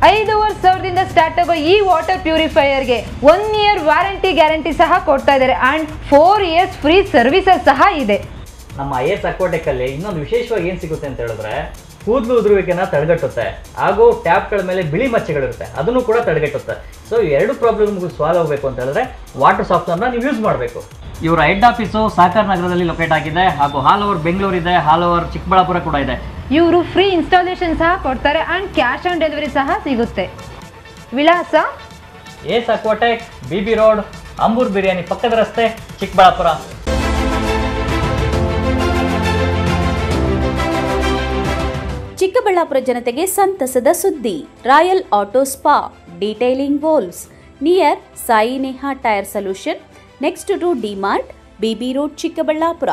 5,500ದಿಂದ ಸ್ಟಾರ್ಟ್ ಆಗೋ ಈ ವಾಟರ್ ಪ್ಯೂರಿಫೈಯರ್ಗೆ 1 ಇಯರ್ ವ್ಯಾರಂಟಿ ಗ್ಯಾರಂಟಿ ಸಹ ಕೊಡ್ತಾ ಇದ್ದಾರೆ. ಆ್ಯಂಡ್ 4 ಇಯರ್ಸ್ ಫ್ರೀ ಸರ್ವಿಸಸ್ ಸಹ ಇದೆ. ನಮ್ಮ AS ಅಕ್ವಾಟೆಕಲ್ಲಿ ಇನ್ನೊಂದು ವಿಶೇಷವಾಗಿ ಏನು ಸಿಗುತ್ತೆ ಅಂತ ಹೇಳಿದ್ರೆ ಕೂದಲು ಉದುರುವಿಕೆನ ತಡೆಗಟ್ಟುತ್ತೆ, ಹಾಗೂ ಟ್ಯಾಪ್ಗಳ ಮೇಲೆ ಬಿಳಿ ಮಚ್ಚೆಗಳಿರುತ್ತೆ ಅದನ್ನು ಕೂಡ ತಡೆಗಟ್ಟುತ್ತೆ. ಸೊ ಈ ಎರಡು ಪ್ರಾಬ್ಲಮ್ಗೂ ಸಾಲ್ವ್ ಆಗಬೇಕು ಅಂತ ಹೇಳಿದ್ರೆ ವಾಟರ್ ಸಾಫ್ಟ್ನರ್ನ ನೀವು ಯೂಸ್ ಮಾಡಬೇಕು. ಇವರ ಹೆಡ್ ಆಫೀಸು ಸಾಕರ್ ನಗರದಲ್ಲಿ ಲೊಕೇಟ್ ಆಗಿದೆ, ಹಾಗೂ ಆಲ್ ಓವರ್ ಬೆಂಗಳೂರು ಇದೆ, ಆಲ್ ಓವರ್ ಚಿಕ್ಕಬಳ್ಳಾಪುರ ಕೂಡ ಇದೆ. ಇವರು ಫ್ರೀ ಇನ್ಸ್ಟಾಲೇಷನ್ ಸಹ ಕೊಡ್ತಾರೆ ಆ್ಯಂಡ್ ಕ್ಯಾಶ್ ಆನ್ ಡೆಲಿವರಿ ಸಹ ಸಿಗುತ್ತೆ. ವಿಳಾಸ AS Aquatech, BB road, Ambur biryani ಪಕ್ಕದ ರಸ್ತೆ, ಚಿಕ್ಕಬಳ್ಳಾಪುರ. ಚಿಕ್ಕಬಳ್ಳಾಪುರ ಜನತೆಗೆ ಸಂತಸದ ಸುದ್ದಿ. Royal auto spa detailing walls near Sai Neha tyre solution next to DMart, BB road, Chikkaballapur.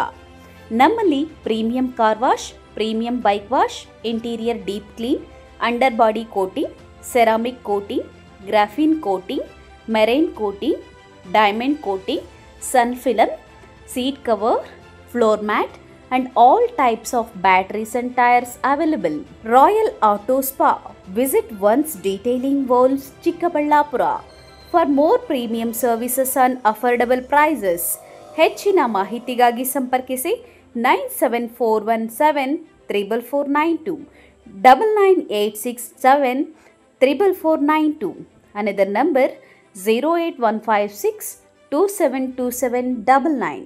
ನಮ್ಮಲ್ಲಿ premium car wash, premium bike wash, interior deep clean, under body coating, ceramic coating, graphene coating, marine coating, diamond coating, sun film, seat cover, floor mat and all types of batteries and tires available. Royal Auto Spa. Visit once Detailing Walls, Chikkaballapura. For more premium services and affordable prices, ಹೆಚ್ಚಿನ ಮಾಹಿತಿಗಾಗಿ ಸಂಪರ್ಕಿಸಿ 97417 44492 99867 Another number 08156 272799.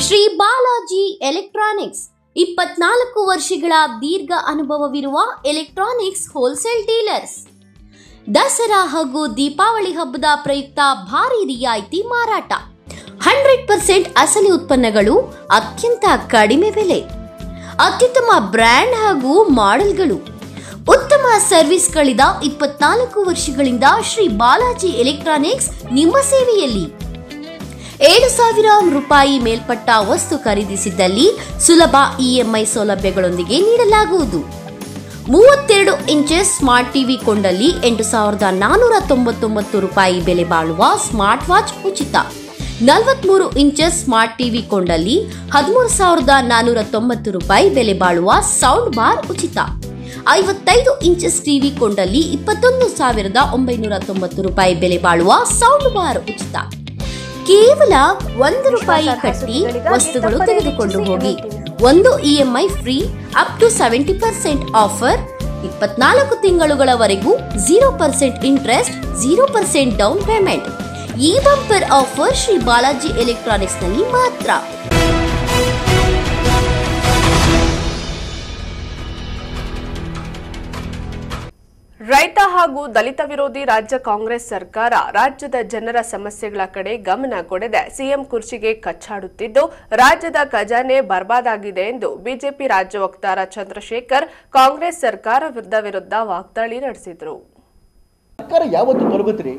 Shri Balaji electronics 24 ವರ್ಷಗಳ ದೀರ್ಘ ಅನುಭವವಿರುವ electronics wholesale dealers. Dasara ಹಾಗೂ ದೀಪಾವಳಿ ಹಬ್ಬದ ಪ್ರಯುಕ್ತ ಭಾರಿ ರಿಯಾಯಿತಿ ಮಾರಾಟ, 100% ಅಸಲಿ ಉತ್ಪನ್ನಗಳು, ಅತ್ಯಂತ ಕಡಿಮೆ ಬೆಲೆ, ಅತ್ಯುತ್ತಮ ಬ್ರ್ಯಾಂಡ್ ಹಾಗೂ ಮಾಡೆಲ್ಗಳು, ಉತ್ತಮ ಸರ್ವಿಸ್ಗಳಿಂದ 24 ವರ್ಷಗಳಿಂದ ಶ್ರೀ ಬಾಲಾಜಿ ಎಲೆಕ್ಟ್ರಾನಿಕ್ಸ್ ನಿಮ್ಮ ಸೇವೆಯಲ್ಲಿ. 7,000 ರೂಪಾಯಿ ಮೇಲ್ಪಟ್ಟ ವಸ್ತು ಖರೀದಿಸಿದ್ದಲ್ಲಿ ಸುಲಭ EMI ಸೌಲಭ್ಯಗಳೊಂದಿಗೆ ನೀಡಲಾಗುವುದು. 32 ಇಂಚಸ್ ಸ್ಮಾರ್ಟ್ ಟಿವಿ ಕೊಂಡಲ್ಲಿ 8,499 ರೂಪಾಯಿ ಬೆಲೆ ಬಾಳುವ ಸ್ಮಾರ್ಟ್ ವಾಚ್ ಉಚಿತ. 43 ಇಂಚಸ್ ಸ್ಮಾರ್ಟ್ ಟಿವಿ ಕೊಂಡಲ್ಲಿ 13,490 ರೂಪಾಯಿ ಬೆಲೆ ಬಾಳುವ ಸೌಂಡ್ ಬಾರ್ ಉಚಿತ. 55 ಇಂಚಸ್ ಟಿವಿ ಕೊಂಡಲ್ಲಿ 21,990 ರೂಪಾಯಿ ಬೆಲೆ ಬಾಳುವ ಸೌಂಡ್ ಬಾರ್ ಉಚಿತ. ಕೇವಲ 1 ರೂಪಾಯಿ ಕಟ್ಟಿ ವಸ್ತುಗಳು ತೆಗೆದುಕೊಂಡು ಹೋಗಿ. 1 EMI free up to 70% offer. 24 ತಿಂಗಳುಗಳವರೆಗೂ 0% ಇಂಟ್ರೆಸ್ಟ್, 0% ಡೌನ್ ಪೇಮೆಂಟ್. ಈ bumper offer Shri Balaji electronics ನಲ್ಲಿ ಮಾತ್ರ. ರೈತ ಹಾಗೂ ದಲಿತ ವಿರೋಧಿ ರಾಜ್ಯ ಕಾಂಗ್ರೆಸ್ ಸರ್ಕಾರ ರಾಜ್ಯದ ಜನರ ಸಮಸ್ಯೆಗಳ ಕಡೆ ಗಮನ ಕೊಡದೆ ಸಿಎಂ ಕುರ್ಚಿಗೆ ಕಚ್ಚಾಡುತ್ತಿದ್ದು ರಾಜ್ಯದ ಖಜಾನೆ ಬರ್ಬಾದಾಗಿದೆ ಎಂದು ಬಿಜೆಪಿ ರಾಜ್ಯ ವಕ್ತಾರ ಚಂದ್ರಶೇಖರ್ ಕಾಂಗ್ರೆಸ್ ಸರ್ಕಾರ ವಿರುದ್ಧ ವಾಗ್ದಾಳಿ ನಡೆಸಿದರು. ಸರ್ಕಾರ ಯಾವತ್ತು ತೊಲಗುತ್ತೀರಿ?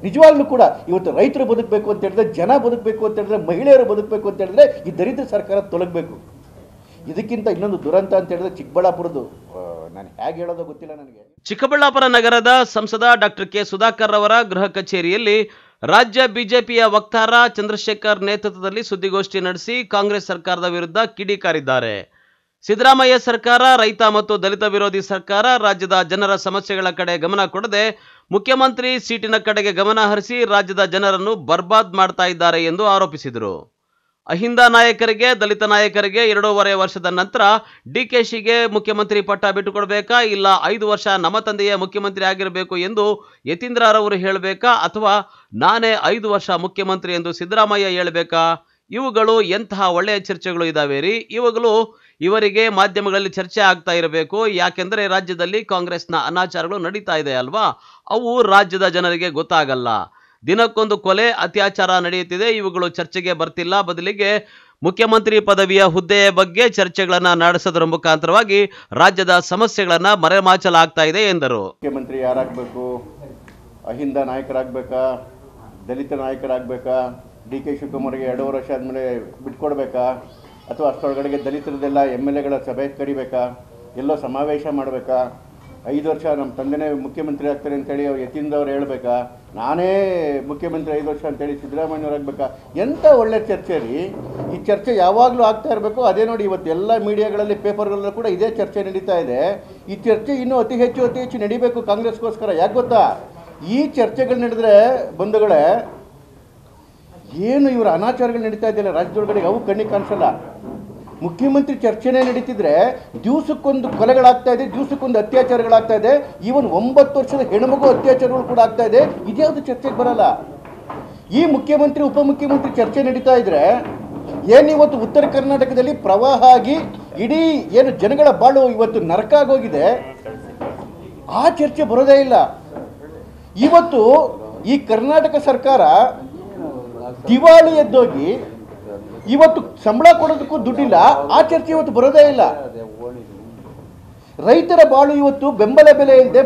ನಿಜವಾಗ್ಲೂ ಕೂಡ ಇವತ್ತು ರೈತರು ಬದುಕಬೇಕು ಅಂತ ಹೇಳಿದ್ರೆ, ಜನ ಬದುಕಬೇಕು ಅಂತ ಹೇಳಿದ್ರೆ, ಮಹಿಳೆಯರು ಬದುಕಬೇಕು ಅಂತ ಹೇಳಿದ್ರೆ ಈ ದರಿದ್ರ ಸರ್ಕಾರ ತೊಲಗಬೇಕು. ಇದಕ್ಕಿಂತ ಇನ್ನೊಂದು ದುರಂತ ಅಂತ ಹೇಳಿದ್ರೆ ಚಿಕ್ಕಬಳ್ಳಾಪುರದ್ದು, ನಾನು ಹೇಗೆ ಹೇಳೋದು ಗೊತ್ತಿಲ್ಲ ನನಗೆ. ಚಿಕ್ಕಬಳ್ಳಾಪುರ ನಗರದ ಸಂಸದ ಡಾಕ್ಟರ್ ಕೆ ಸುಧಾಕರ್ ಅವರ ಗೃಹ ಕಚೇರಿಯಲ್ಲಿ ರಾಜ್ಯ ಬಿಜೆಪಿಯ ವಕ್ತಾರ ಚಂದ್ರಶೇಖರ್ ನೇತೃತ್ವದಲ್ಲಿ ಸುದ್ದಿಗೋಷ್ಠಿ ನಡೆಸಿ ಕಾಂಗ್ರೆಸ್ ಸರ್ಕಾರದ ವಿರುದ್ಧ ಕಿಡಿಕಾರಿದ್ದಾರೆ. ಸಿದ್ದರಾಮಯ್ಯ ಸರ್ಕಾರ ರೈತ ಮತ್ತು ದಲಿತ ವಿರೋಧಿ ಸರ್ಕಾರ ರಾಜ್ಯದ ಜನರ ಸಮಸ್ಯೆಗಳ ಕಡೆ ಗಮನ ಕೊಡದೆ ಮುಖ್ಯಮಂತ್ರಿ ಸೀಟಿನ ಕಡೆಗೆ ಗಮನ ಹರಿಸಿ ರಾಜ್ಯದ ಜನರನ್ನು ಬರ್ಬಾದ್ ಮಾಡ್ತಾ ಇದ್ದಾರೆ ಎಂದು ಆರೋಪಿಸಿದರು. ಅಹಿಂದ ನಾಯಕರಿಗೆ, ದಲಿತ ನಾಯಕರಿಗೆ 2.5 ವರ್ಷದ ನಂತರ ಡಿಕೆಶಿಗೆ ಮುಖ್ಯಮಂತ್ರಿ ಪಟ್ಟ ಬಿಟ್ಟುಕೊಡ್ಬೇಕಾ, ಇಲ್ಲ 5 ವರ್ಷ ನಮ್ಮ ತಂದೆಯೇ ಮುಖ್ಯಮಂತ್ರಿ ಆಗಿರಬೇಕು ಎಂದು ಯತೀಂದ್ರರವರು ಹೇಳಬೇಕಾ, ಅಥವಾ ನಾನೇ 5 ವರ್ಷ ಮುಖ್ಯಮಂತ್ರಿ ಎಂದು ಸಿದ್ದರಾಮಯ್ಯ ಹೇಳಬೇಕಾ? ಇವುಗಳು ಎಂತಹ ಒಳ್ಳೆಯ ಚರ್ಚೆಗಳು ಇದಾವೆ ರೀ. ಇವರಿಗೆ ಮಾಧ್ಯಮಗಳಲ್ಲಿ ಚರ್ಚೆ ಆಗ್ತಾ ಇರಬೇಕು. ಯಾಕೆಂದರೆ ರಾಜ್ಯದಲ್ಲಿ ಕಾಂಗ್ರೆಸ್ನ ಅನಾಚಾರಗಳು ನಡೀತಾ ಇದೆ ಅಲ್ವಾ, ಅವು ರಾಜ್ಯದ ಜನರಿಗೆ ಗೊತ್ತಾಗಲ್ಲ. ದಿನಕ್ಕೊಂದು ಕೊಲೆ, ಅತ್ಯಾಚಾರ ನಡೆಯುತ್ತಿದೆ. ಇವುಗಳು ಚರ್ಚೆಗೆ ಬರ್ತಿಲ್ಲ. ಬದಲಿಗೆ ಮುಖ್ಯಮಂತ್ರಿ ಪದವಿಯ ಹುದ್ದೆಯ ಬಗ್ಗೆ ಚರ್ಚೆಗಳನ್ನು ನಡೆಸೋದರ ಮುಖಾಂತರವಾಗಿ ರಾಜ್ಯದ ಸಮಸ್ಯೆಗಳನ್ನು ಮರೆಮಾಚಲಾಗ್ತಾ ಇದೆ ಎಂದರು. ಮುಖ್ಯಮಂತ್ರಿ ಯಾರಾಗಬೇಕು? ಅಹಿಂದ ನಾಯಕರಾಗಬೇಕಾ, ದಲಿತ ನಾಯಕರಾಗಬೇಕಾ, DK ಶಿವಕುಮಾರ್ಗೆ 2 ವರ್ಷ ಆದಮೇಲೆ ಬಿಟ್ಕೊಡ್ಬೇಕಾ, ಅಥವಾ ಅಷ್ಟರೊಳಗಡೆಗೆ ದಲಿತರದೆಲ್ಲ MLAಗಳ ಸಭೆ ಕರಿಬೇಕಾ, ಎಲ್ಲೋ ಸಮಾವೇಶ ಮಾಡಬೇಕಾ, 5 ವರ್ಷ ನಮ್ಮ ತಂದೆನೇ ಮುಖ್ಯಮಂತ್ರಿ ಆಗ್ತಾರೆ ಅಂತೇಳಿ ಅವ್ರು ಯತೀಂದ್ರವ್ರು ಹೇಳಬೇಕಾ, ನಾನೇ ಮುಖ್ಯಮಂತ್ರಿ 5 ವರ್ಷ ಅಂತೇಳಿ ಸಿದ್ದರಾಮಯ್ಯವ್ರು ಆಗಬೇಕಾ? ಎಂಥ ಒಳ್ಳೆ ಚರ್ಚೆ ರೀ. ಈ ಚರ್ಚೆ ಯಾವಾಗಲೂ ಆಗ್ತಾ ಇರಬೇಕು. ಅದೇ ನೋಡಿ, ಇವತ್ತು ಎಲ್ಲ ಮೀಡಿಯಾಗಳಲ್ಲಿ, ಪೇಪರ್ಗಳಲ್ಲೂ ಕೂಡ ಇದೇ ಚರ್ಚೆ ನಡೀತಾ ಇದೆ. ಈ ಚರ್ಚೆ ಇನ್ನೂ ಅತಿ ಹೆಚ್ಚು ನಡೀಬೇಕು ಕಾಂಗ್ರೆಸ್ಗೋಸ್ಕರ. ಯಾಕೆ ಗೊತ್ತಾ? ಈ ಚರ್ಚೆಗಳು ನಡೆದ್ರೆ ಬಂಧುಗಳೇ, ಏನು ಇವರ ಅನಾಚಾರಗಳು ನಡೀತಾ ಇದೆಯಲ್ಲ ರಾಜ್ಯದೊಳಗಡೆ, ಅವು ಕಣ್ಣಿಗೆ ಕಾಣಿಸಲ್ಲ. ಮುಖ್ಯಮಂತ್ರಿ ಚರ್ಚೆನೇ ನಡೀತಿದ್ರೆ ದಿವಸಕ್ಕೊಂದು ಕೊಲೆಗಳಾಗ್ತಾ ಇದೆ, ದಿವಸಕ್ಕೊಂದು ಅತ್ಯಾಚಾರಗಳಾಗ್ತಾ ಇದೆ. ಈವನ್ 9 ವರ್ಷದ ಹೆಣ್ಮಗು ಅತ್ಯಾಚಾರಗಳು ಕೂಡ ಆಗ್ತಾ ಇದೆ. ಇದ್ಯಾವುದು ಚರ್ಚೆಗೆ ಬರಲ್ಲ. ಈ ಮುಖ್ಯಮಂತ್ರಿ ಉಪಮುಖ್ಯಮಂತ್ರಿ ಚರ್ಚೆ ನಡೀತಾ ಇದ್ರೆ ಏನು ಇವತ್ತು ಉತ್ತರ ಕರ್ನಾಟಕದಲ್ಲಿ ಪ್ರವಾಹ ಆಗಿ ಇಡೀ ಏನು ಜನಗಳ ಬಾಳು ಇವತ್ತು ನರಕ ಆಗೋಗಿದೆ, ಆ ಚರ್ಚೆ ಬರೋದೇ ಇಲ್ಲ. ಇವತ್ತು ಈ ಕರ್ನಾಟಕ ಸರ್ಕಾರ ದಿವಾಳಿ ಎದ್ದೋಗಿ ಇವತ್ತು ಸಂಬಳ ಕೊಡೋದಕ್ಕೂ ದುಡ್ಡಿಲ್ಲ, ಆ ಚರ್ಚೆ ಇವತ್ತು ಬರೋದೇ ಇಲ್ಲ. ರೈತರ ಬಾಳು ಇವತ್ತು ಬೆಂಬಲ ಬೆಲೆ ಇಲ್ಲದೆ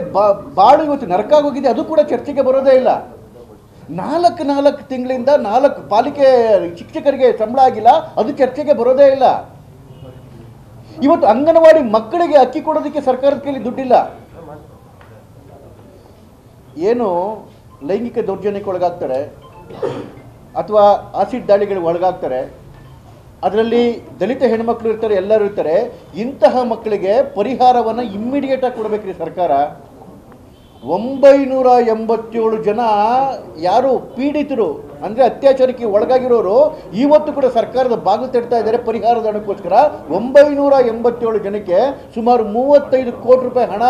ಬಾಳು ಇವತ್ತು ನರಕ ಆಗೋಗಿದೆ, ಅದು ಕೂಡ ಚರ್ಚೆಗೆ ಬರೋದೇ ಇಲ್ಲ. 4 ತಿಂಗಳಿಂದ 4 ಪಾಲಿಕೆ ಶಿಕ್ಷಕರಿಗೆ ಸಂಬಳ ಆಗಿಲ್ಲ, ಅದು ಚರ್ಚೆಗೆ ಬರೋದೇ ಇಲ್ಲ. ಇವತ್ತು ಅಂಗನವಾಡಿ ಮಕ್ಕಳಿಗೆ ಅಕ್ಕಿ ಕೊಡೋದಕ್ಕೆ ಸರ್ಕಾರದ ಕೈಲಿ ದುಡ್ಡಿಲ್ಲ. ಏನು ಲೈಂಗಿಕ ದೌರ್ಜನ್ಯಕ್ಕೆ ಒಳಗಾಗ್ತಾರೆ ಅಥವಾ ಆಸಿಡ್ ದಾಳಿಗಳಿಗೆ ಒಳಗಾಗ್ತಾರೆ, ಅದರಲ್ಲಿ ದಲಿತ ಹೆಣ್ಮಕ್ಳು ಇರ್ತಾರೆ, ಎಲ್ಲರೂ ಇರ್ತಾರೆ. ಇಂತಹ ಮಕ್ಕಳಿಗೆ ಪರಿಹಾರವನ್ನು ಇಮ್ಮಿಡಿಯೇಟಾಗಿ ಕೊಡಬೇಕ್ರಿ ಸರ್ಕಾರ. 987 ಜನ ಯಾರು ಪೀಡಿತರು ಅಂದರೆ ಅತ್ಯಾಚಾರಕ್ಕೆ ಒಳಗಾಗಿರೋರು ಇವತ್ತು ಕೂಡ ಸರ್ಕಾರದ ಬಾಗಿಲು ತಡ್ತಾ ಇದ್ದಾರೆ ಪರಿಹಾರದ ಹಣಕ್ಕೋಸ್ಕರ. 987 ಜನಕ್ಕೆ ಸುಮಾರು 35 ಕೋಟಿ ರೂಪಾಯಿ ಹಣ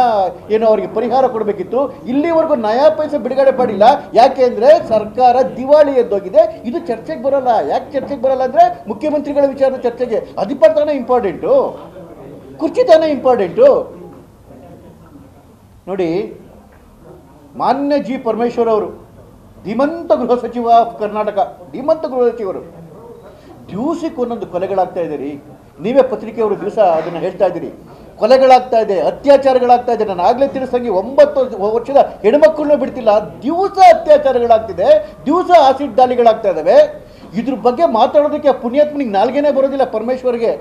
ಏನೋ ಅವರಿಗೆ ಪರಿಹಾರ ಕೊಡಬೇಕಿತ್ತು. ಇಲ್ಲಿವರೆಗೂ ನಯಾ ಪೈಸೆ ಬಿಡುಗಡೆ ಮಾಡಿಲ್ಲ. ಯಾಕೆ ಅಂದರೆ ಸರ್ಕಾರ ದಿವಾಳಿ ಎದ್ದೋಗಿದೆ. ಇದು ಚರ್ಚೆಗೆ ಬರೋಲ್ಲ. ಯಾಕೆ ಚರ್ಚೆಗೆ ಬರೋಲ್ಲ ಅಂದರೆ ಮುಖ್ಯಮಂತ್ರಿಗಳ ವಿಚಾರ ಚರ್ಚೆಗೆ ಅಧಿಪತಾನೇ ಇಂಪಾರ್ಟೆಂಟು, ಕುರ್ಚಿ ತಾನೇ ಇಂಪಾರ್ಟೆಂಟು. ನೋಡಿ, ಮಾನ್ಯ ಜಿ ಪರಮೇಶ್ವರ್ ಅವರು ಧೀಮಂತ ಗೃಹ ಸಚಿವ ಆಫ್ ಕರ್ನಾಟಕ, ಧೀಮಂತ ಗೃಹ ಸಚಿವರು, ದಿವಸಕ್ಕೆ ಒಂದೊಂದು ಕೊಲೆಗಳಾಗ್ತಾ ಇದೆ ರೀ. ನೀವೇ ಪತ್ರಿಕೆಯವರು ದಿವಸ ಅದನ್ನು ಹೇಳ್ತಾ ಇದ್ದೀರಿ, ಕೊಲೆಗಳಾಗ್ತಾ ಇದೆ, ಅತ್ಯಾಚಾರಗಳಾಗ್ತಾ ಇದೆ. ನಾನು ಆಗಲೇ ತಿಳಿಸಂಗೆ 9 ವರ್ಷದ ಹೆಣ್ಮಕ್ಳನ್ನೂ ಬಿಡ್ತಿಲ್ಲ, ದಿವಸ ಅತ್ಯಾಚಾರಗಳಾಗ್ತಿದೆ, ದಿವಸ ಆಸಿಡ್ ದಾಳಿಗಳಾಗ್ತಾ ಇದ್ದಾವೆ. ಇದ್ರ ಬಗ್ಗೆ ಮಾತಾಡೋದಕ್ಕೆ ಪುಣ್ಯಾತ್ಮನಿಗೆ ನಾಲ್ಗೆನೇ ಬರೋದಿಲ್ಲ ಪರಮೇಶ್ವರ್ಗೆ.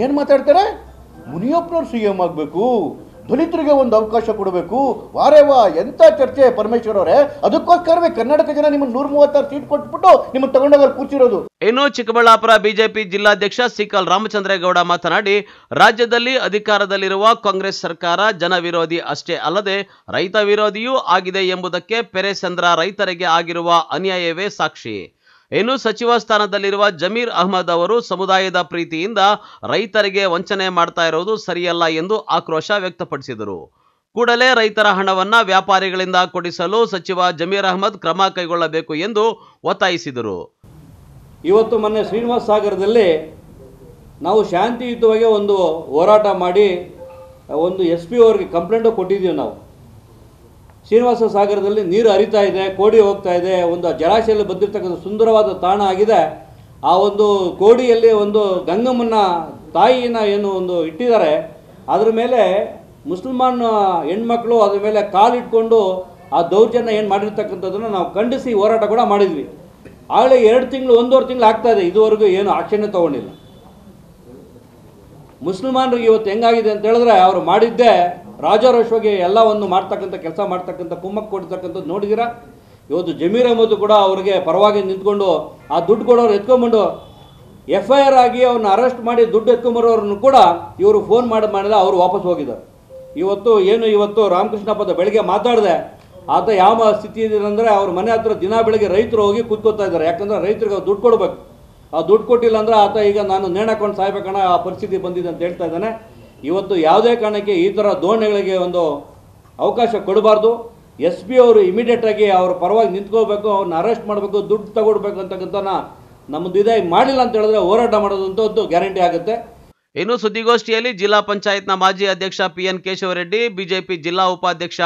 ಏನು ಮಾತಾಡ್ತಾರೆ? ಮುನಿಯಪ್ಪನವ್ರು CM ಆಗಬೇಕು, ದಲಿತರಿಗೆ ಒಂದು ಅವಕಾಶ ಕೊಡಬೇಕು. ವಾರೇವಾ ಎಂಥ ಚರ್ಚೆ ಪರಮೇಶ್ವರ್ ಅವರೇ. ಅದಕ್ಕೋಸ್ಕರವೇ ಕರ್ನಾಟಕ ಜನ ನಿಮ್ಮನ್ನು 136 ಸೀಟ್ ಕೊಟ್ಬಿಟ್ಟು ನಿಮ್ಮನ್ನು ತಗೊಂಡೋಗಿ ಕೂರ್ಸಿರೋದು. ಇನ್ನು ಚಿಕ್ಕಬಳ್ಳಾಪುರ ಬಿಜೆಪಿ ಜಿಲ್ಲಾಧ್ಯಕ್ಷ ಸಿಕಲ್ ರಾಮಚಂದ್ರೇಗೌಡ ಮಾತನಾಡಿ, ರಾಜ್ಯದಲ್ಲಿ ಅಧಿಕಾರದಲ್ಲಿರುವ ಕಾಂಗ್ರೆಸ್ ಸರ್ಕಾರ ಜನ ವಿರೋಧಿ ಅಷ್ಟೇ ಅಲ್ಲದೆ ರೈತ ವಿರೋಧಿಯೂ ಆಗಿದೆ ಎಂಬುದಕ್ಕೆ ಪೆರೆಸಂದ್ರ ರೈತರಿಗೆ ಆಗಿರುವ ಅನ್ಯಾಯವೇ ಸಾಕ್ಷಿ. ಇನ್ನು ಸಚಿವ ಸ್ಥಾನದಲ್ಲಿರುವ ಜಮೀರ್ ಅಹ್ಮದ್ ಅವರು ಸಮುದಾಯದ ಪ್ರೀತಿಯಿಂದ ರೈತರಿಗೆ ವಂಚನೆ ಮಾಡ್ತಾ ಇರೋದು ಸರಿಯಲ್ಲ ಎಂದು ಆಕ್ರೋಶ ವ್ಯಕ್ತಪಡಿಸಿದರು. ಕೂಡಲೇ ರೈತರ ಹಣವನ್ನ ವ್ಯಾಪಾರಿಗಳಿಂದ ಕೊಡಿಸಲು ಸಚಿವ ಜಮೀರ್ ಅಹ್ಮದ್ ಕ್ರಮ ಕೈಗೊಳ್ಳಬೇಕು ಎಂದು ಒತ್ತಾಯಿಸಿದರು. ಇವತ್ತು ಮೊನ್ನೆ ಶ್ರೀನಿವಾಸ ಸಾಗರದಲ್ಲಿ ನಾವು ಶಾಂತಿಯುತವಾಗಿ ಒಂದು ಹೋರಾಟ ಮಾಡಿ ಒಂದು SP ಅವರಿಗೆ ಕಂಪ್ಲೇಂಟು ಕೊಟ್ಟಿದ್ದೀವಿ. ನಾವು ಶ್ರೀನಿವಾಸ ಸಾಗರದಲ್ಲಿ ನೀರು ಹರಿತಾ ಇದೆ, ಕೋಡಿ ಹೋಗ್ತಾ ಇದೆ, ಒಂದು ಜಲಾಶಯದಲ್ಲಿ ಬಂದಿರತಕ್ಕಂಥ ಸುಂದರವಾದ ತಾಣ ಆಗಿದೆ. ಆ ಒಂದು ಕೋಡಿಯಲ್ಲಿ ಒಂದು ಗಂಗಮ್ಮನ ತಾಯಿನ ಏನು ಒಂದು ಇಟ್ಟಿದ್ದಾರೆ, ಅದರ ಮೇಲೆ ಮುಸಲ್ಮಾನ್ ಹೆಣ್ಮಕ್ಳು ಅದ್ರ ಮೇಲೆ ಕಾಲಿಟ್ಕೊಂಡು ಆ ದೌರ್ಜನ್ಯ ಏನು ಮಾಡಿರ್ತಕ್ಕಂಥದ್ದನ್ನು ನಾವು ಖಂಡಿಸಿ ಹೋರಾಟ ಕೂಡ ಮಾಡಿದ್ವಿ. ಆಗಲೇ 2 ತಿಂಗಳು 1.5 ತಿಂಗಳು ಆಗ್ತಾ ಇದೆ, ಇದುವರೆಗೂ ಏನು ಆಕ್ಷನ್ ತಗೊಂಡಿಲ್ಲ. ಮುಸಲ್ಮಾನರಿಗೆ ಇವತ್ತು ಹೆಂಗಾಗಿದೆ ಅಂತ ಹೇಳಿದ್ರೆ, ಅವರು ಮಾಡಿದ್ದೇ ರಾಜಾರೋಷವಾಗಿ ಎಲ್ಲ ಒಂದು ಮಾಡ್ತಕ್ಕಂಥ ಕೆಲಸ ಮಾಡ್ತಕ್ಕಂಥ ಕುಮ್ಮಕ್ಕೆ ಕೊಡ್ತಕ್ಕಂಥದ್ದು ನೋಡಿದ್ದೀರಾ. ಇವತ್ತು ಜಮೀರ್ ಅಹ್ಮದ್ ಕೂಡ ಅವರಿಗೆ ಪರವಾಗಿ ನಿಂತ್ಕೊಂಡು ಆ ದುಡ್ಡು ಕೊಡೋರು ಎತ್ಕೊಂಡ್ಬಂದು FIR ಆಗಿ ಅವ್ರನ್ನ ಅರೆಸ್ಟ್ ಮಾಡಿ ದುಡ್ಡು ಎತ್ಕೊಂಬರೋರನ್ನು ಕೂಡ ಇವರು ಫೋನ್ ಮಾಡಿದ್ರೆ ಅವರು ವಾಪಸ್ ಹೋಗಿದ್ದಾರೆ. ಇವತ್ತು ರಾಮಕೃಷ್ಣಪ್ಪದ ಬೆಳಗ್ಗೆ ಮಾತಾಡಿದೆ, ಆತ ಯಾವ ಸ್ಥಿತಿ ಇದೆ ಅಂದರೆ ಅವ್ರ ಮನೆ ಹತ್ರ ದಿನ ಬೆಳಗ್ಗೆ ರೈತರು ಹೋಗಿ ಕೂತ್ಕೋತಾ ಇದ್ದಾರೆ. ಯಾಕಂದರೆ ರೈತರಿಗೆ ಅವ್ರು ದುಡ್ಡು ಕೊಡಬೇಕು. ಆ ದುಡ್ಡು ಕೊಟ್ಟಿಲ್ಲ ಅಂದರೆ ಆತ ಈಗ ನಾನು ನೇಣಾಕೊಂಡು ಸಾಯ್ಬೇಕಣ್ಣ ಆ ಪರಿಸ್ಥಿತಿ ಬಂದಿದೆ ಅಂತ ಹೇಳ್ತಾ ಇದ್ದಾನೆ. ಇವತ್ತು ಯಾವುದೇ ಕಾರಣಕ್ಕೆ ಈ ಥರ ಧೋರಣೆಗಳಿಗೆ ಒಂದು ಅವಕಾಶ ಕೊಡಬಾರ್ದು. SP ಅವರು ಇಮಿಡಿಯೇಟಾಗಿ ಅವ್ರ ಪರವಾಗಿ ನಿಂತ್ಕೋಬೇಕು, ಅವ್ರನ್ನ ಅರೆಸ್ಟ್ ಮಾಡಬೇಕು, ದುಡ್ಡು ತಗೊಡ್ಬೇಕು ಅಂತಕ್ಕಂಥ ನಮ್ಮದು ಇದೇ ಮಾಡಿಲ್ಲ ಅಂತ ಹೇಳಿದ್ರೆ ಹೋರಾಟ ಮಾಡೋದಂತದ್ದು ಗ್ಯಾರಂಟಿ ಆಗುತ್ತೆ. ಇನ್ನು ಸುದ್ದಿಗೋಷ್ಠಿಯಲ್ಲಿ ಜಿಲ್ಲಾ ಪಂಚಾಯತ್ನ ಮಾಜಿ ಅಧ್ಯಕ್ಷ PN ಕೇಶವರೆಡ್ಡಿ, ಬಿಜೆಪಿ ಜಿಲ್ಲಾ ಉಪಾಧ್ಯಕ್ಷ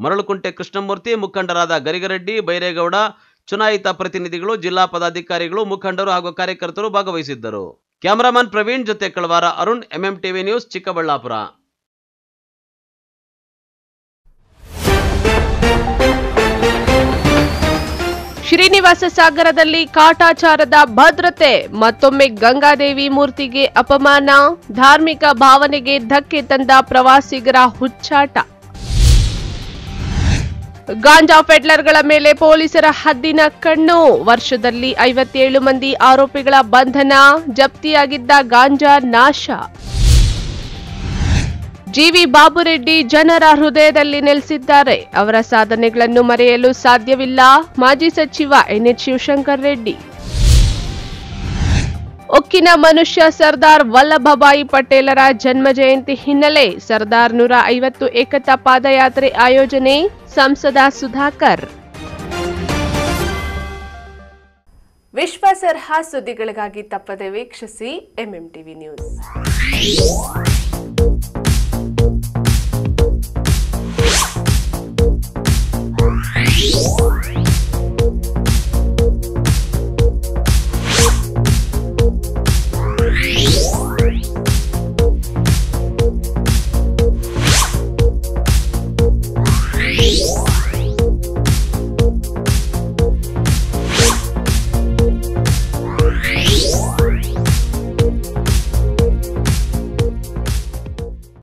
ಮರಳುಕುಂಟೆ ಕೃಷ್ಣಮೂರ್ತಿ, ಮುಖಂಡರಾದ ಗರಿಗರೆಡ್ಡಿ, ಬೈರೇಗೌಡ, ಚುನಾಯಿತ ಪ್ರತಿನಿಧಿಗಳು, ಜಿಲ್ಲಾ ಪದಾಧಿಕಾರಿಗಳು, ಮುಖಂಡರು ಹಾಗೂ ಕಾರ್ಯಕರ್ತರು ಭಾಗವಹಿಸಿದ್ದರು. ಕ್ಯಾಮರಾಮನ್ ಪ್ರವೀಣ್ ಜೊತೆ ಕಳವಾರ ಅರುಣ್, MMTV ನ್ಯೂಸ್, ಚಿಕ್ಕಬಳ್ಳಾಪುರ. ಶ್ರೀನಿವಾಸ ಸಾಗರದಲ್ಲಿ ಕಾಟಾಚಾರದ ಭದ್ರತೆ, ಮತ್ತೊಮ್ಮೆ ಗಂಗಾದೇವಿ ಮೂರ್ತಿಗೆ ಅಪಮಾನ, ಧಾರ್ಮಿಕ ಭಾವನೆಗೆ ಧಕ್ಕೆ ತಂದ ಪ್ರವಾಸಿಗರ ಹುಚ್ಚಾಟ. ಗಾಂಜಾ ಪೆಡ್ಲರ್ಗಳ ಮೇಲೆ ಪೊಲೀಸರ ಹದ್ದಿನ ಕಣ್ಣು, ವರ್ಷದಲ್ಲಿ 57 ಮಂದಿ ಆರೋಪಿಗಳ ಬಂಧನ, ಜಪ್ತಿಯಾಗಿದ್ದ ಗಾಂಜಾ ನಾಶ. ಜಿವಿ ಬಾಬುರೆಡ್ಡಿ ಜನರ ಹೃದಯದಲ್ಲಿ ನೆಲೆಸಿದ್ದಾರೆ. ಅವರ ಸಾಧನೆಗಳನ್ನು ಮರೆಯಲು ಸಾಧ್ಯವಿಲ್ಲ. ಮಾಜಿ ಸಚಿವ ಎನ್ಎಚ್ ಶಿವಶಂಕರ್ ರೆಡ್ಡಿ. ಉಕ್ಕಿನ ಮನುಷ್ಯ ಸರ್ದಾರ್ ವಲ್ಲಭಭಾಯಿ ಪಟೇಲರ ಜನ್ಮ ಜಯಂತಿ ಹಿನ್ನೆಲೆ ಸರ್ದಾರ್ 150 ಏಕತಾ ಪಾದಯಾತ್ರೆ ಆಯೋಜನೆ. ಸಂಸದ ಸುಧಾಕರ್. ವಿಶ್ವಾಸಾರ್ಹ ಸುದ್ದಿಗಳಿಗಾಗಿ ತಪ್ಪದೆ ವೀಕ್ಷಿಸಿ ಎಂಎಂ ಟಿವಿ ನ್ಯೂಸ್.